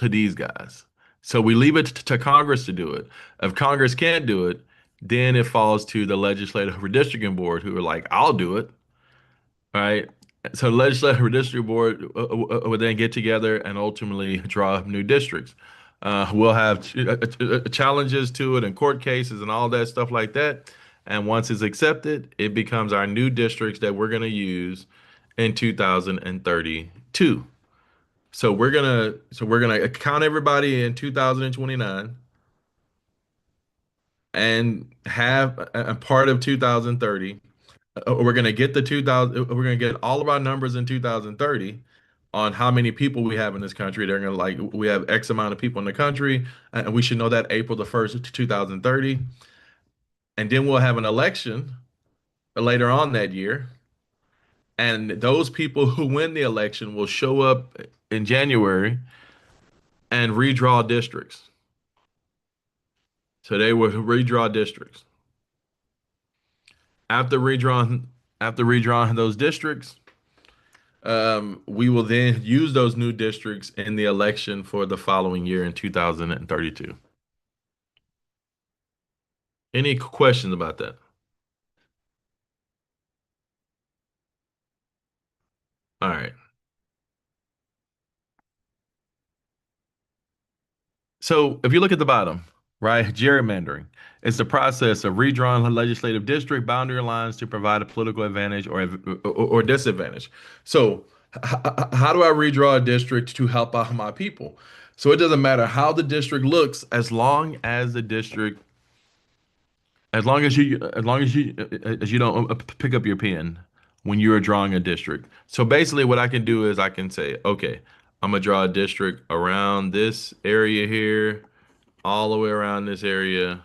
Speaker 1: these guys. So we leave it to Congress to do it. If Congress can't do it, then it falls to the Legislative Redistricting Board, who are like, I'll do it, right? So the Legislative Redistricting Board will then get together and ultimately draw up new districts. We'll have challenges to it and court cases and all that stuff like that. And once it's accepted, it becomes our new districts that we're going to use in 2032. So we're gonna count everybody in 2029, and have a part of 2030. We're going to get the 2000, we're going to get all of our numbers in 2030 on how many people we have in this country. They're going to like, we have X amount of people in the country, and we should know that April the 1st, 2030. And then we'll have an election later on that year. And those people who win the election will show up in January and redraw districts. So they will redraw districts. After redrawing, after redrawing those districts, we will then use those new districts in the election for the following year in 2032. Any questions about that? All right. So if you look at the bottom, right, gerrymandering is the process of redrawing legislative district boundary lines to provide a political advantage or disadvantage. So how do I redraw a district to help out my people? So it doesn't matter how the district looks as long as you don't pick up your pen when you are drawing a district. So basically what I can do is I can say, okay, I'm gonna draw a district around this area here, all the way around this area,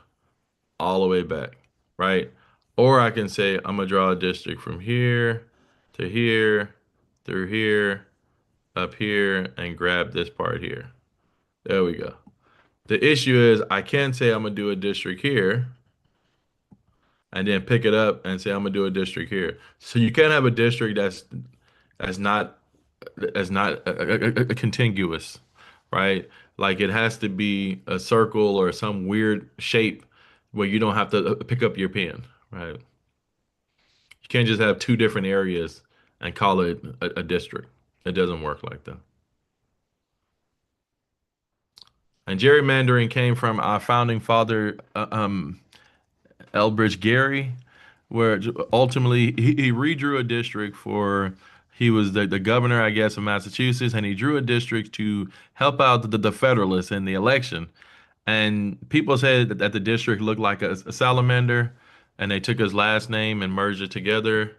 Speaker 1: all the way back, right? Or I can say I'm gonna draw a district from here to here, through here, up here, and grab this part here. There we go. The issue is I can say I'm gonna do a district here and then pick it up and say I'm gonna do a district here. So you can't have a district that's not contiguous, right? Like it has to be a circle or some weird shape where you don't have to pick up your pen, right? You can't just have two different areas and call it a district. It doesn't work like that. And gerrymandering came from our founding father, Elbridge Gerry, where ultimately he redrew a district for he was the governor, I guess, of Massachusetts, and he drew a district to help out the Federalists in the election. And people said that the district looked like a salamander, and they took his last name and merged it together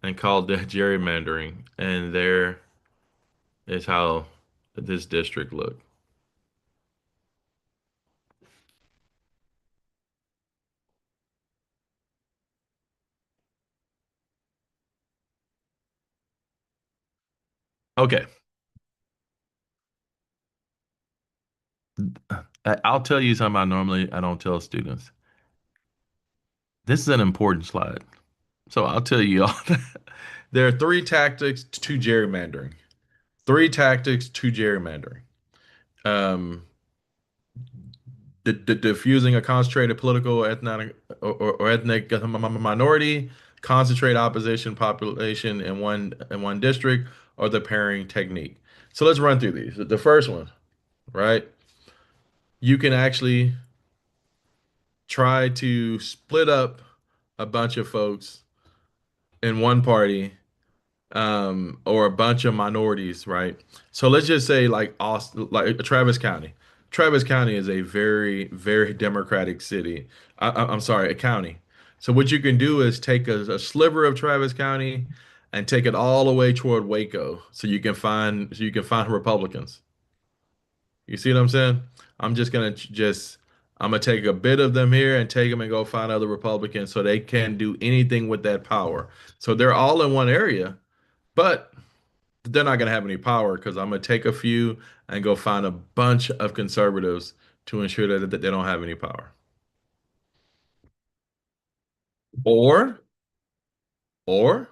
Speaker 1: and called that gerrymandering. And there is how this district looked. Okay, I'll tell you something I don't tell students. This is an important slide. So I'll tell you all that. There are three tactics to gerrymandering. Three tactics to gerrymandering. Um, diffusing a concentrated political, ethnic, or ethnic minority, concentrate opposition population in one district, or the pairing technique. So let's run through these. The first one, right? You can actually try to split up a bunch of folks in one party or a bunch of minorities, right? So let's just say like Austin, like Travis County. Travis County is a very, very Democratic city. I'm sorry, a county. So what you can do is take a sliver of Travis County and take it all the way toward Waco, so you can find Republicans. You see what I'm saying? I'm just gonna just I'm gonna take a bit of them here and take them and go find other Republicans so they can't do anything with that power. So they're all in one area, but they're not going to have any power because I'm going to take a few and go find a bunch of conservatives to ensure that they don't have any power. Or, or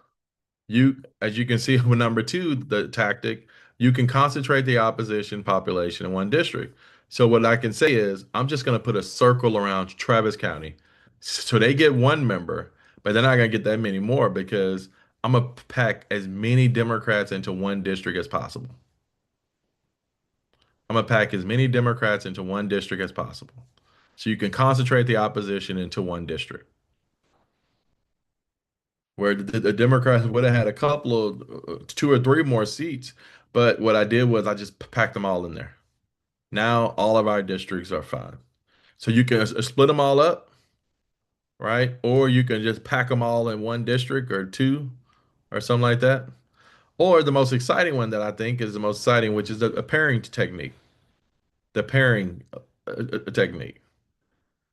Speaker 1: as you can see with number two, the tactic, you can concentrate the opposition population in one district. So what I can say is, I'm just going to put a circle around Travis County. So they get one member, but they're not going to get that many more because I'm going to pack as many Democrats into one district as possible. I'm going to pack as many Democrats into one district as possible. So you can concentrate the opposition into one district. Where the Democrats would have had a couple of two or three more seats. But what I did was I just packed them all in there. Now all of our districts are fine. So you can split them all up right? Or you can just pack them all in one district or two or something like that. Or the most exciting one that I think is the most exciting, which is a pairing technique, the pairing technique.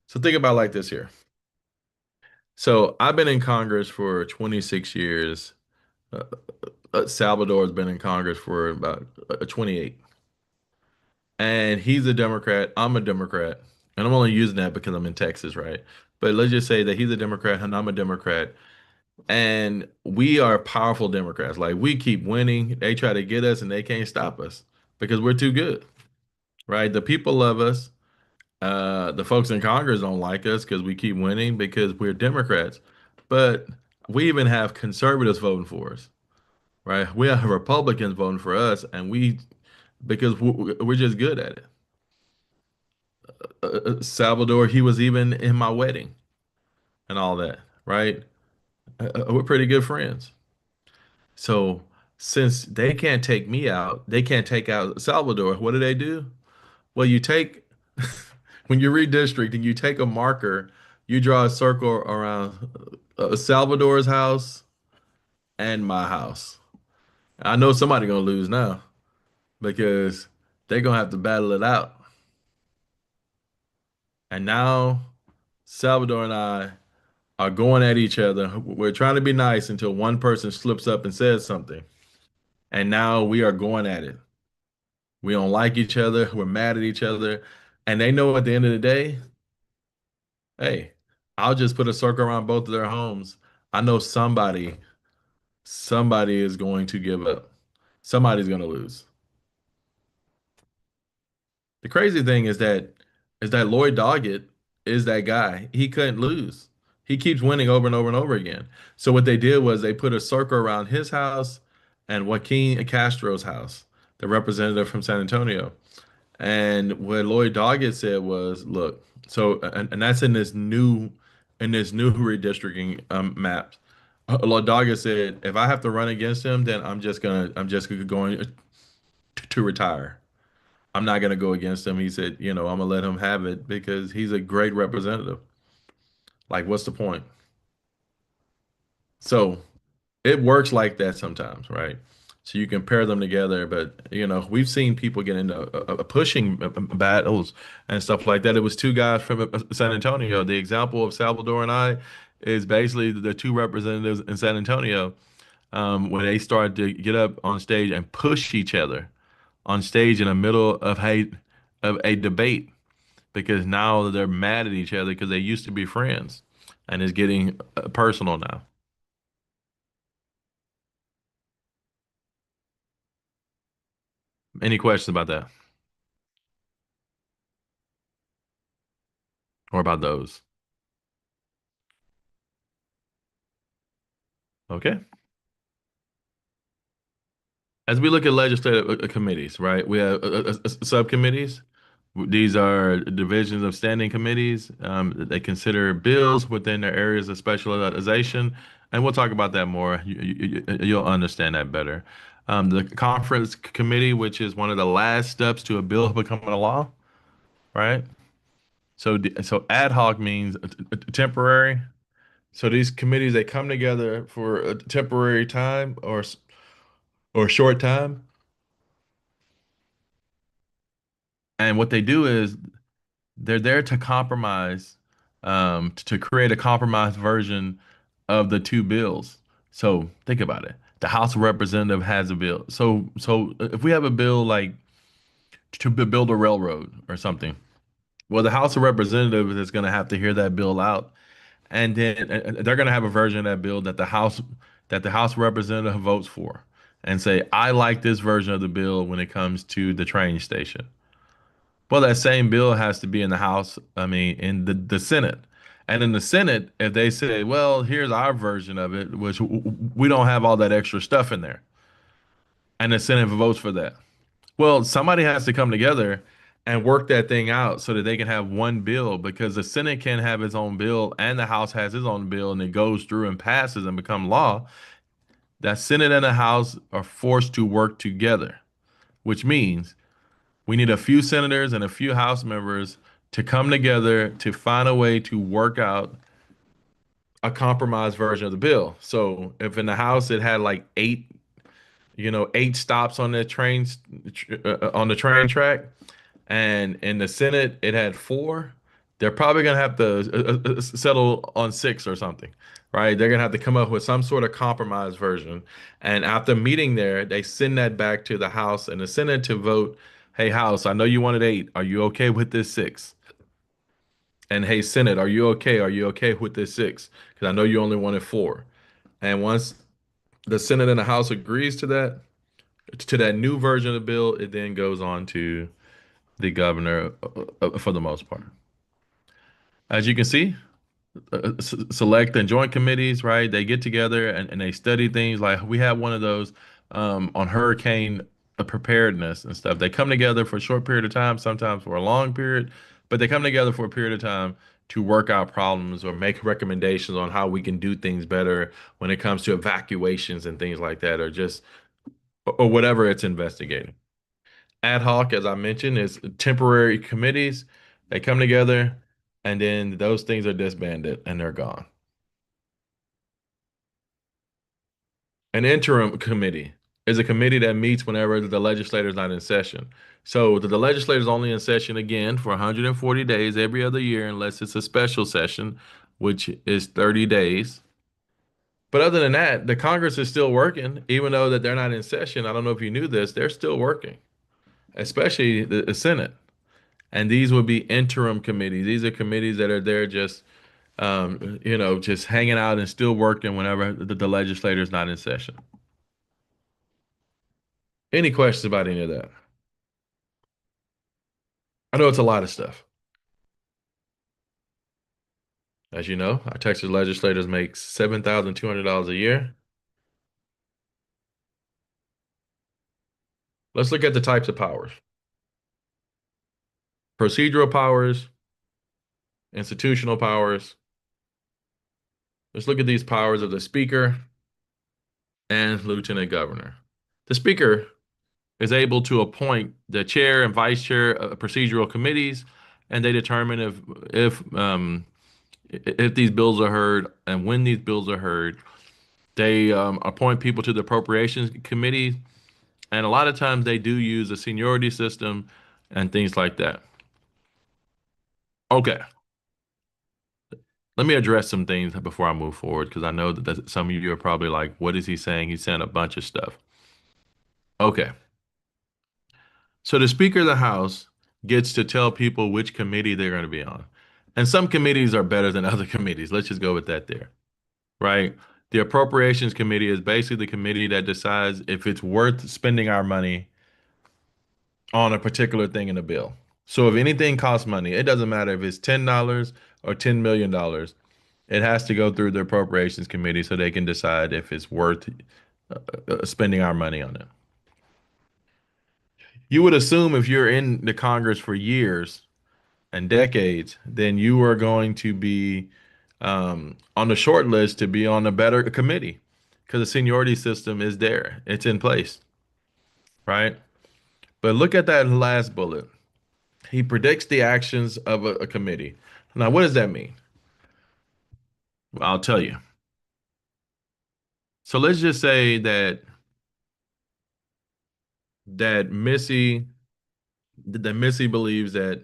Speaker 1: So think about it like this here. So I've been in Congress for 26 years. Uh, Salvador's been in Congress for about 28. And he's a Democrat. I'm a Democrat. And I'm only using that because I'm in Texas, right? But let's just say that he's a Democrat and I'm a Democrat. And we are powerful Democrats. Like we keep winning. They try to get us and they can't stop us because we're too good, right? The people love us. The folks in Congress don't like us because we keep winning because we're Democrats. But we even have conservatives voting for us, right? We have Republicans voting for us, and because we're just good at it. Salvador, he was even in my wedding and all that, right? We're pretty good friends. So since they can't take me out, they can't take out Salvador. What do? Well, you take when you're redistricting, you take a marker, you draw a circle around Salvador's house and my house. I know somebody gonna lose now because they're gonna have to battle it out. And now Salvador and I are going at each other. We're trying to be nice until one person slips up and says something. And now we are going at it. We don't like each other. We're mad at each other. And they know at the end of the day, hey, I'll just put a circle around both of their homes. I know somebody is going to give up. Somebody's going to lose. The crazy thing is that Lloyd Doggett is that guy. He couldn't lose. He keeps winning over and over and over again. So what they did was they put a circle around his house and Joaquin Castro's house, the representative from San Antonio. And what Lloyd Doggett said was, look, so and that's in this new redistricting map. Lloyd Doggett said, if I have to run against him, then I'm just going to retire. I'm not going to go against him. He said, I'm gonna let him have it because he's a great representative. Like, what's the point? So it works like that sometimes, right? So you can pair them together, but we've seen people get into pushing battles and stuff like that. It was two guys from San Antonio. The example of Salvador and I is basically the two representatives in San Antonio when they started to get up on stage and push each other on stage in the middle of a debate because now they're mad at each other because they used to be friends and it's getting personal now. Any questions about that or about those? Okay. As we look at legislative committees, right? We have subcommittees. These are divisions of standing committees. They consider bills within their areas of specialization, and we'll talk about that more. You'll understand that better. The conference committee, which is one of the last steps to a bill becoming a law, right? So ad hoc means temporary. So these committees they come together for a temporary time or short time, and what they do is they're there to compromise, to create a compromise version of the two bills. So think about it. The House of Representative has a bill. So if we have a bill like to build a railroad or something, well, the House of Representatives is going to have to hear that bill out, and then they're going to have a version of that bill that the House Representative votes for, and say, I like this version of the bill when it comes to the train station. Well, that same bill has to be in the House, I mean, in the Senate. And in the Senate, if they say, well, here's our version of it, which we don't have all that extra stuff in there, and the Senate votes for that. Well, somebody has to come together and work that thing out so that they can have one bill because the Senate can have its own bill and the House has its own bill and it goes through and passes and become law. That Senate and the House are forced to work together, which means we need a few senators and a few House members to come together to find a way to work out a compromise version of the bill. So if in the House it had like eight stops on the on the train track, and in the Senate it had four, they're probably gonna have to settle on six or something, right? They're gonna have to come up with some sort of compromise version. And after meeting there, they send that back to the House and the Senate to vote. Hey, House, I know you wanted eight. Are you okay with this six? And hey, Senate, are you okay? Are you okay with this six? Because I know you only wanted four. And once the Senate and the House agrees to that new version of the bill, it then goes on to the governor for the most part. As you can see, select and joint committees, right? They get together and they study things. Like we had one of those on hurricane preparedness and stuff. They come together for a short period of time, sometimes for a long period, but they come together for a period of time to work out problems or make recommendations on how we can do things better when it comes to evacuations and things like that, or just or whatever it's investigating. Ad hoc, as I mentioned, is temporary committees. They come together and then those things are disbanded and they're gone. An interim committee is a committee that meets whenever the legislator is not in session. So the legislator is only in session again for 140 days every other year, unless it's a special session, which is 30 days. But other than that, the Congress is still working, even though that they're not in session. I don't know if you knew this, they're still working, especially the Senate. And these would be interim committees. These are committees that are there just hanging out and still working whenever the legislator is not in session. Any questions about any of that? I know it's a lot of stuff. As you know, our Texas legislators make $7,200 a year. Let's look at the types of powers. Procedural powers, institutional powers. Let's look at these powers of the Speaker and Lieutenant Governor. The Speaker is able to appoint the chair and vice chair of procedural committees, and they determine if these bills are heard and when these bills are heard. They appoint people to the appropriations committee, and a lot of times they do use a seniority system and things like that. Okay, let me address some things before I move forward because I know that some of you are probably like, what is he saying? He's saying a bunch of stuff. Okay. So the Speaker of the House gets to tell people which committee they're going to be on. And some committees are better than other committees. Let's just go with that there, right? The Appropriations Committee is basically the committee that decides if it's worth spending our money on a particular thing in a bill. So if anything costs money, it doesn't matter if it's $10 or $10 million, it has to go through the Appropriations Committee so they can decide if it's worth spending our money on it. You would assume if you're in the Congress for years and decades, then you are going to be on the short list to be on a better committee because the seniority system is there. It's in place, right? But look at that last bullet. He predicts the actions of a committee. Now, what does that mean? Well, I'll tell you. So let's just say that Missy that Missy believes that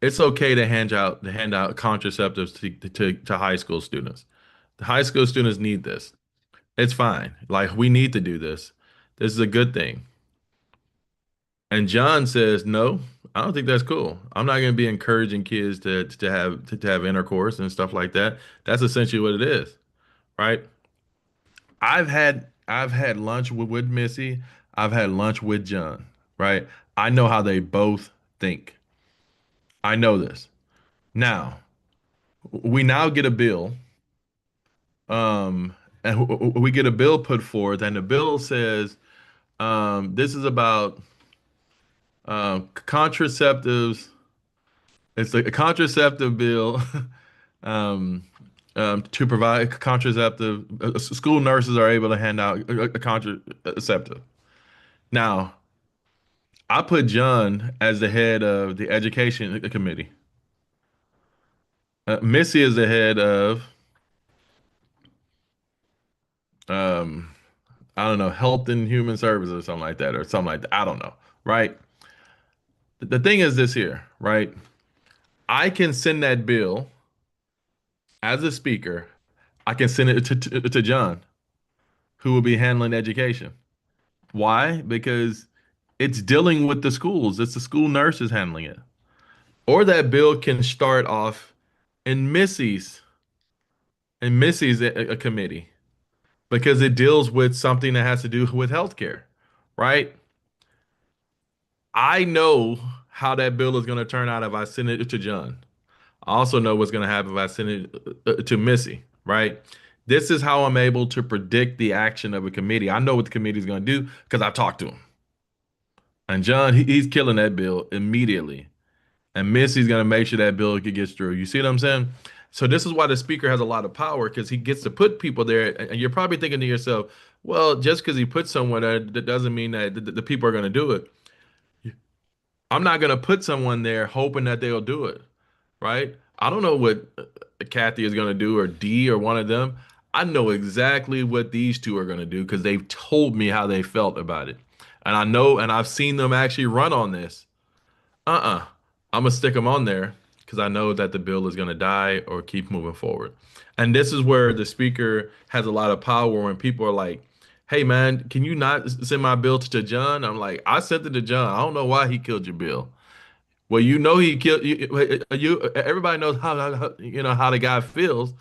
Speaker 1: it's okay to hand out contraceptives to high school students. The high school students need this. It's fine. Like we need to do this. This is a good thing. And John says, "No, I don't think that's cool. I'm not going to be encouraging kids to have intercourse and stuff like that." That's essentially what it is, right? I've had lunch with Missy. I've had lunch with John, right? I know how they both think. I know this. Now, we now get a bill, and we get a bill put forth, and the bill says this is about contraceptives. It's a contraceptive bill um, to provide contraceptive. School nurses are able to hand out a contraceptive. Now, I put John as the head of the education committee. Missy is the head of um, I don't know, Health and Human Services or something like that, or something like that. I don't know, right? The thing is this here, right? I can send that bill as a speaker. I can send it to John, who will be handling education. Why? Because it's dealing with the schools. It's the school nurses handling it. Or that bill can start off in Missy's a committee because it deals with something that has to do with healthcare, right? I know how that bill is going to turn out if I send it to John. I also know what's going to happen if I send it to Missy, right? This is how I'm able to predict the action of a committee. I know what the committee is going to do because I talked to him. And John, he's killing that bill immediately. And Missy's going to make sure that bill gets through. You see what I'm saying? So this is why the speaker has a lot of power because he gets to put people there. And you're probably thinking to yourself, well, just because he puts someone there, that doesn't mean that the people are going to do it. I'm not going to put someone there hoping that they'll do it, right? I don't know what Kathy is going to do or Dee or one of them. I know exactly what these two are going to do because they've told me how they felt about it. And I know, and I've seen them actually run on this. I'm gonna stick them on there because I know that the bill is gonna die or keep moving forward. And this is where the speaker has a lot of power when people are like, "Hey man, can you not send my bill to John?" I'm like, "I sent it to John. I don't know why he killed your bill." Well, you know he killed you. Everybody knows how the guy feels.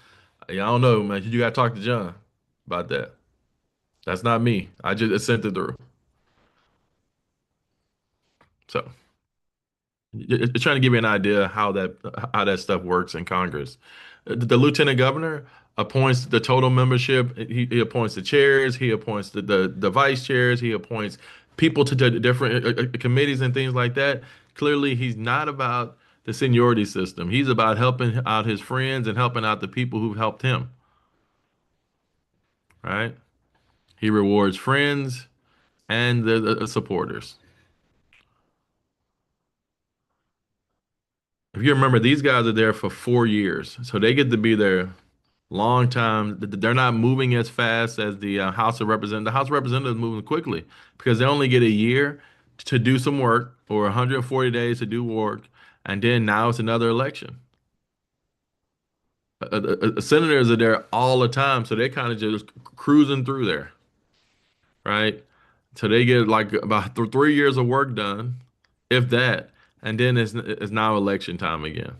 Speaker 1: Yeah, I don't know, man. You gotta talk to John about that. That's not me. I just sent it through. So. Trying to give you an idea how that stuff works in Congress. The lieutenant governor appoints the total membership. He appoints the chairs. He appoints the vice chairs. He appoints people to the different committees and things like that. Clearly, he's not about the seniority system. He's about helping out his friends and helping out the people who've helped him. Right? He rewards friends and the supporters. If you remember, these guys are there for 4 years, so they get to be there long time. They're not moving as fast as the House of Representatives. The House of Representatives is moving quickly because they only get a year to do some work or 140 days to do work, and then now it's another election. Senators are there all the time, so they're kind of just cruising through there, right? So they get like about 3 years of work done, if that, and then it's now election time again.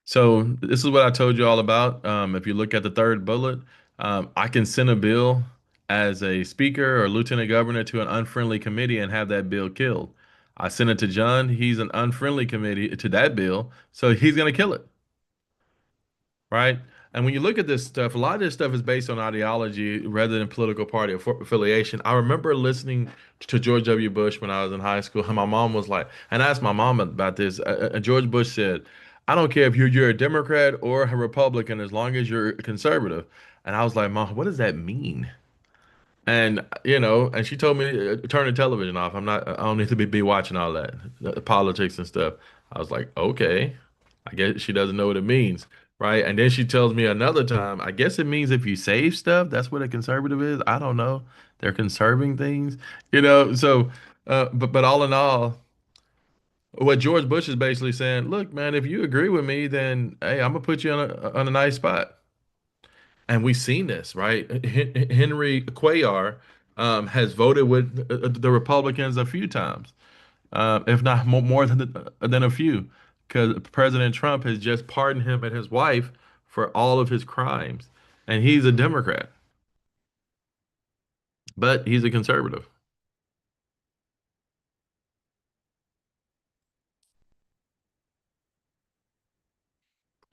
Speaker 1: So this is what I told you all about. If you look at the third bullet, I can send a bill as a speaker or lieutenant governor to an unfriendly committee and have that bill killed. I send it to John. He's an unfriendly committee to that bill, so he's going to kill it, right? And when you look at this stuff, a lot of this stuff is based on ideology rather than political party affiliation. I remember listening to George W. Bush when I was in high school, and my mom was like, and I asked my mom about this. George Bush said, "I don't care if you're a Democrat or a Republican, as long as you're a conservative." And I was like, "Mom, what does that mean?" And and she told me turn the television off. I don't need to be watching all that the politics and stuff. I was like, okay, I guess she doesn't know what it means, right? And then she tells me another time, I guess it means if you save stuff, that's what a conservative is. I don't know. They're conserving things, So, but all in all, what George Bush is basically saying, look, man, if you agree with me, then hey, I'm gonna put you on a nice spot. And we've seen this, right? Henry Cuellar has voted with the Republicans a few times, if not more than a few, because President Trump has just pardoned him and his wife for all of his crimes. And he's a Democrat, but he's a conservative.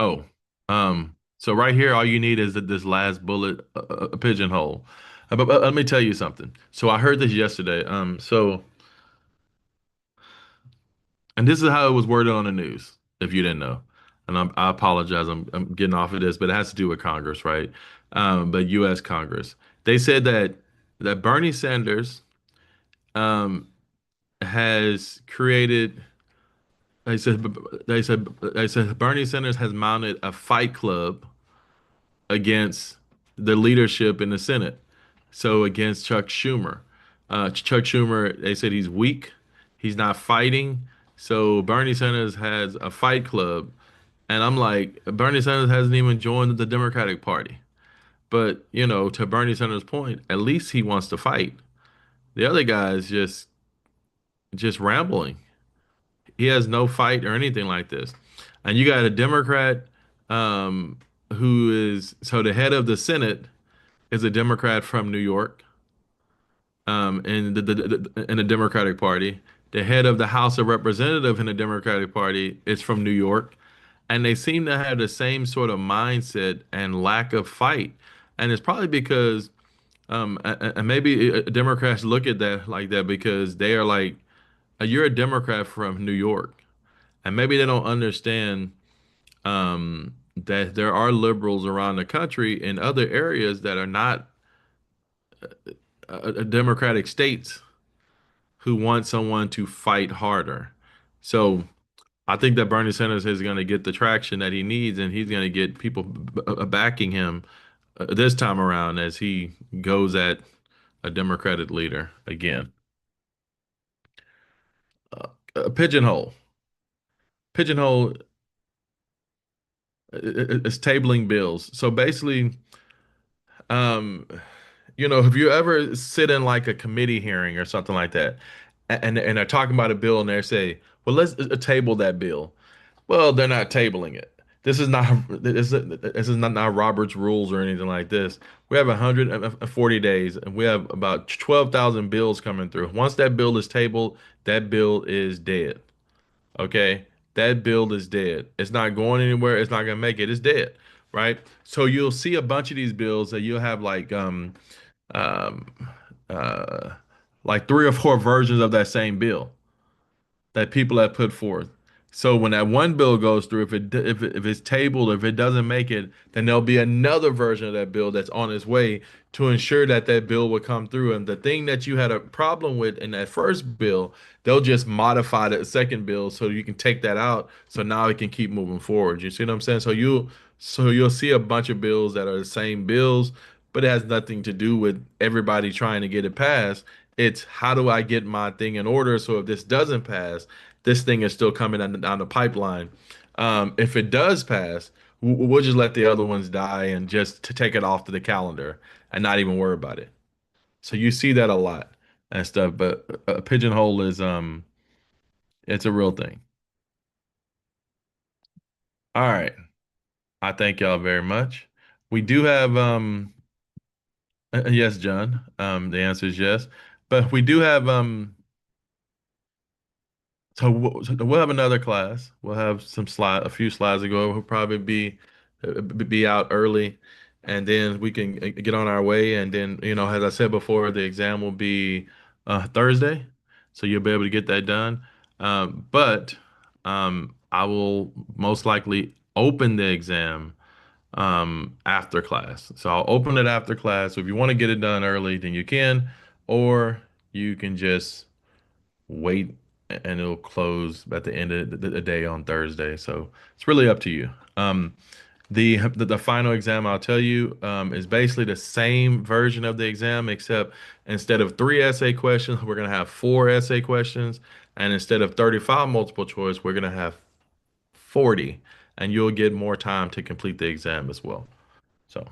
Speaker 1: Oh, so right here, all you need is this last bullet, a pigeonhole. But let me tell you something. So I heard this yesterday. And this is how it was worded on the news, if you didn't know. And I apologize, I'm getting off of this, but it has to do with Congress, right? But U.S. Congress. They said that Bernie Sanders um, has created they said Bernie Sanders has mounted a fight club against the leadership in the Senate. So against Chuck Schumer. Chuck Schumer, they said he's weak. He's not fighting. So Bernie Sanders has a fight club. And I'm like, Bernie Sanders hasn't even joined the Democratic Party. But, to Bernie Sanders' point, at least he wants to fight. The other guy is just rambling. He has no fight or anything like this. And you got a Democrat who is so the head of the Senate is a Democrat from New York, in the Democratic Party. The head of the House of Representatives in the Democratic Party is from New York, and they seem to have the same sort of mindset and lack of fight. And it's probably because, and maybe Democrats look at that like that because they are like, you're a Democrat from New York, and maybe they don't understand that there are liberals around the country in other areas that are not Democratic states who want someone to fight harder. So I think that Bernie Sanders is going to get the traction that he needs, and he's going to get people backing him this time around as he goes at a Democratic leader again. Pigeonhole. Pigeonhole is tabling bills. So basically, um, if you ever sit in like a committee hearing or something like that, and they're talking about a bill and they say, well, let's table that bill. Well, they're not tabling it. This is not Robert's rules or anything like this. We have 140 days and we have about 12,000 bills coming through. Once that bill is tabled, that bill is dead. Okay? That bill is dead. It's not going anywhere. It's not going to make it. It's dead, right? So you'll see a bunch of these bills that you'll have um uh like three or four versions of that same bill that people have put forth. So when that one bill goes through, if it's tabled, if it doesn't make it, then there'll be another version of that bill that's on its way to ensure that that bill will come through. And the thing that you had a problem with in that first bill, they'll just modify the second bill so you can take that out. So now it can keep moving forward. You see what I'm saying? So you'll see a bunch of bills that are the same bills, but it has nothing to do with everybody trying to get it passed. It's how do I get my thing in order so if this doesn't pass, this thing is still coming down the pipeline. If it does pass, we'll just let the other ones die and just to take it off to the calendar and not even worry about it. So you see that a lot and stuff, but a pigeonhole is it's a real thing. All right. I thank y'all very much. We do have yes, John. The answer is yes. But we do have so we'll have another class. We'll have a few slides to go over. We'll probably be out early, and then we can get on our way. And then, as I said before, the exam will be Thursday, so you'll be able to get that done. But I will most likely open the exam after class. So I'll open it after class. So if you want to get it done early, then you can, or you can just wait and it'll close at the end of the day on Thursday. So it's really up to you. The final exam I'll tell you is basically the same version of the exam, except instead of 3 essay questions, we're gonna have 4 essay questions, and instead of 35 multiple choice, we're gonna have 40, and you'll get more time to complete the exam as well. So,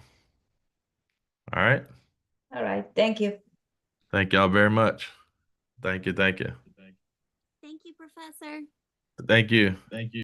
Speaker 1: all right.
Speaker 4: All right, thank you.
Speaker 1: Thank y'all very much. Thank you. Thank you.
Speaker 2: Thank you, Professor.
Speaker 1: Thank you. Thank you.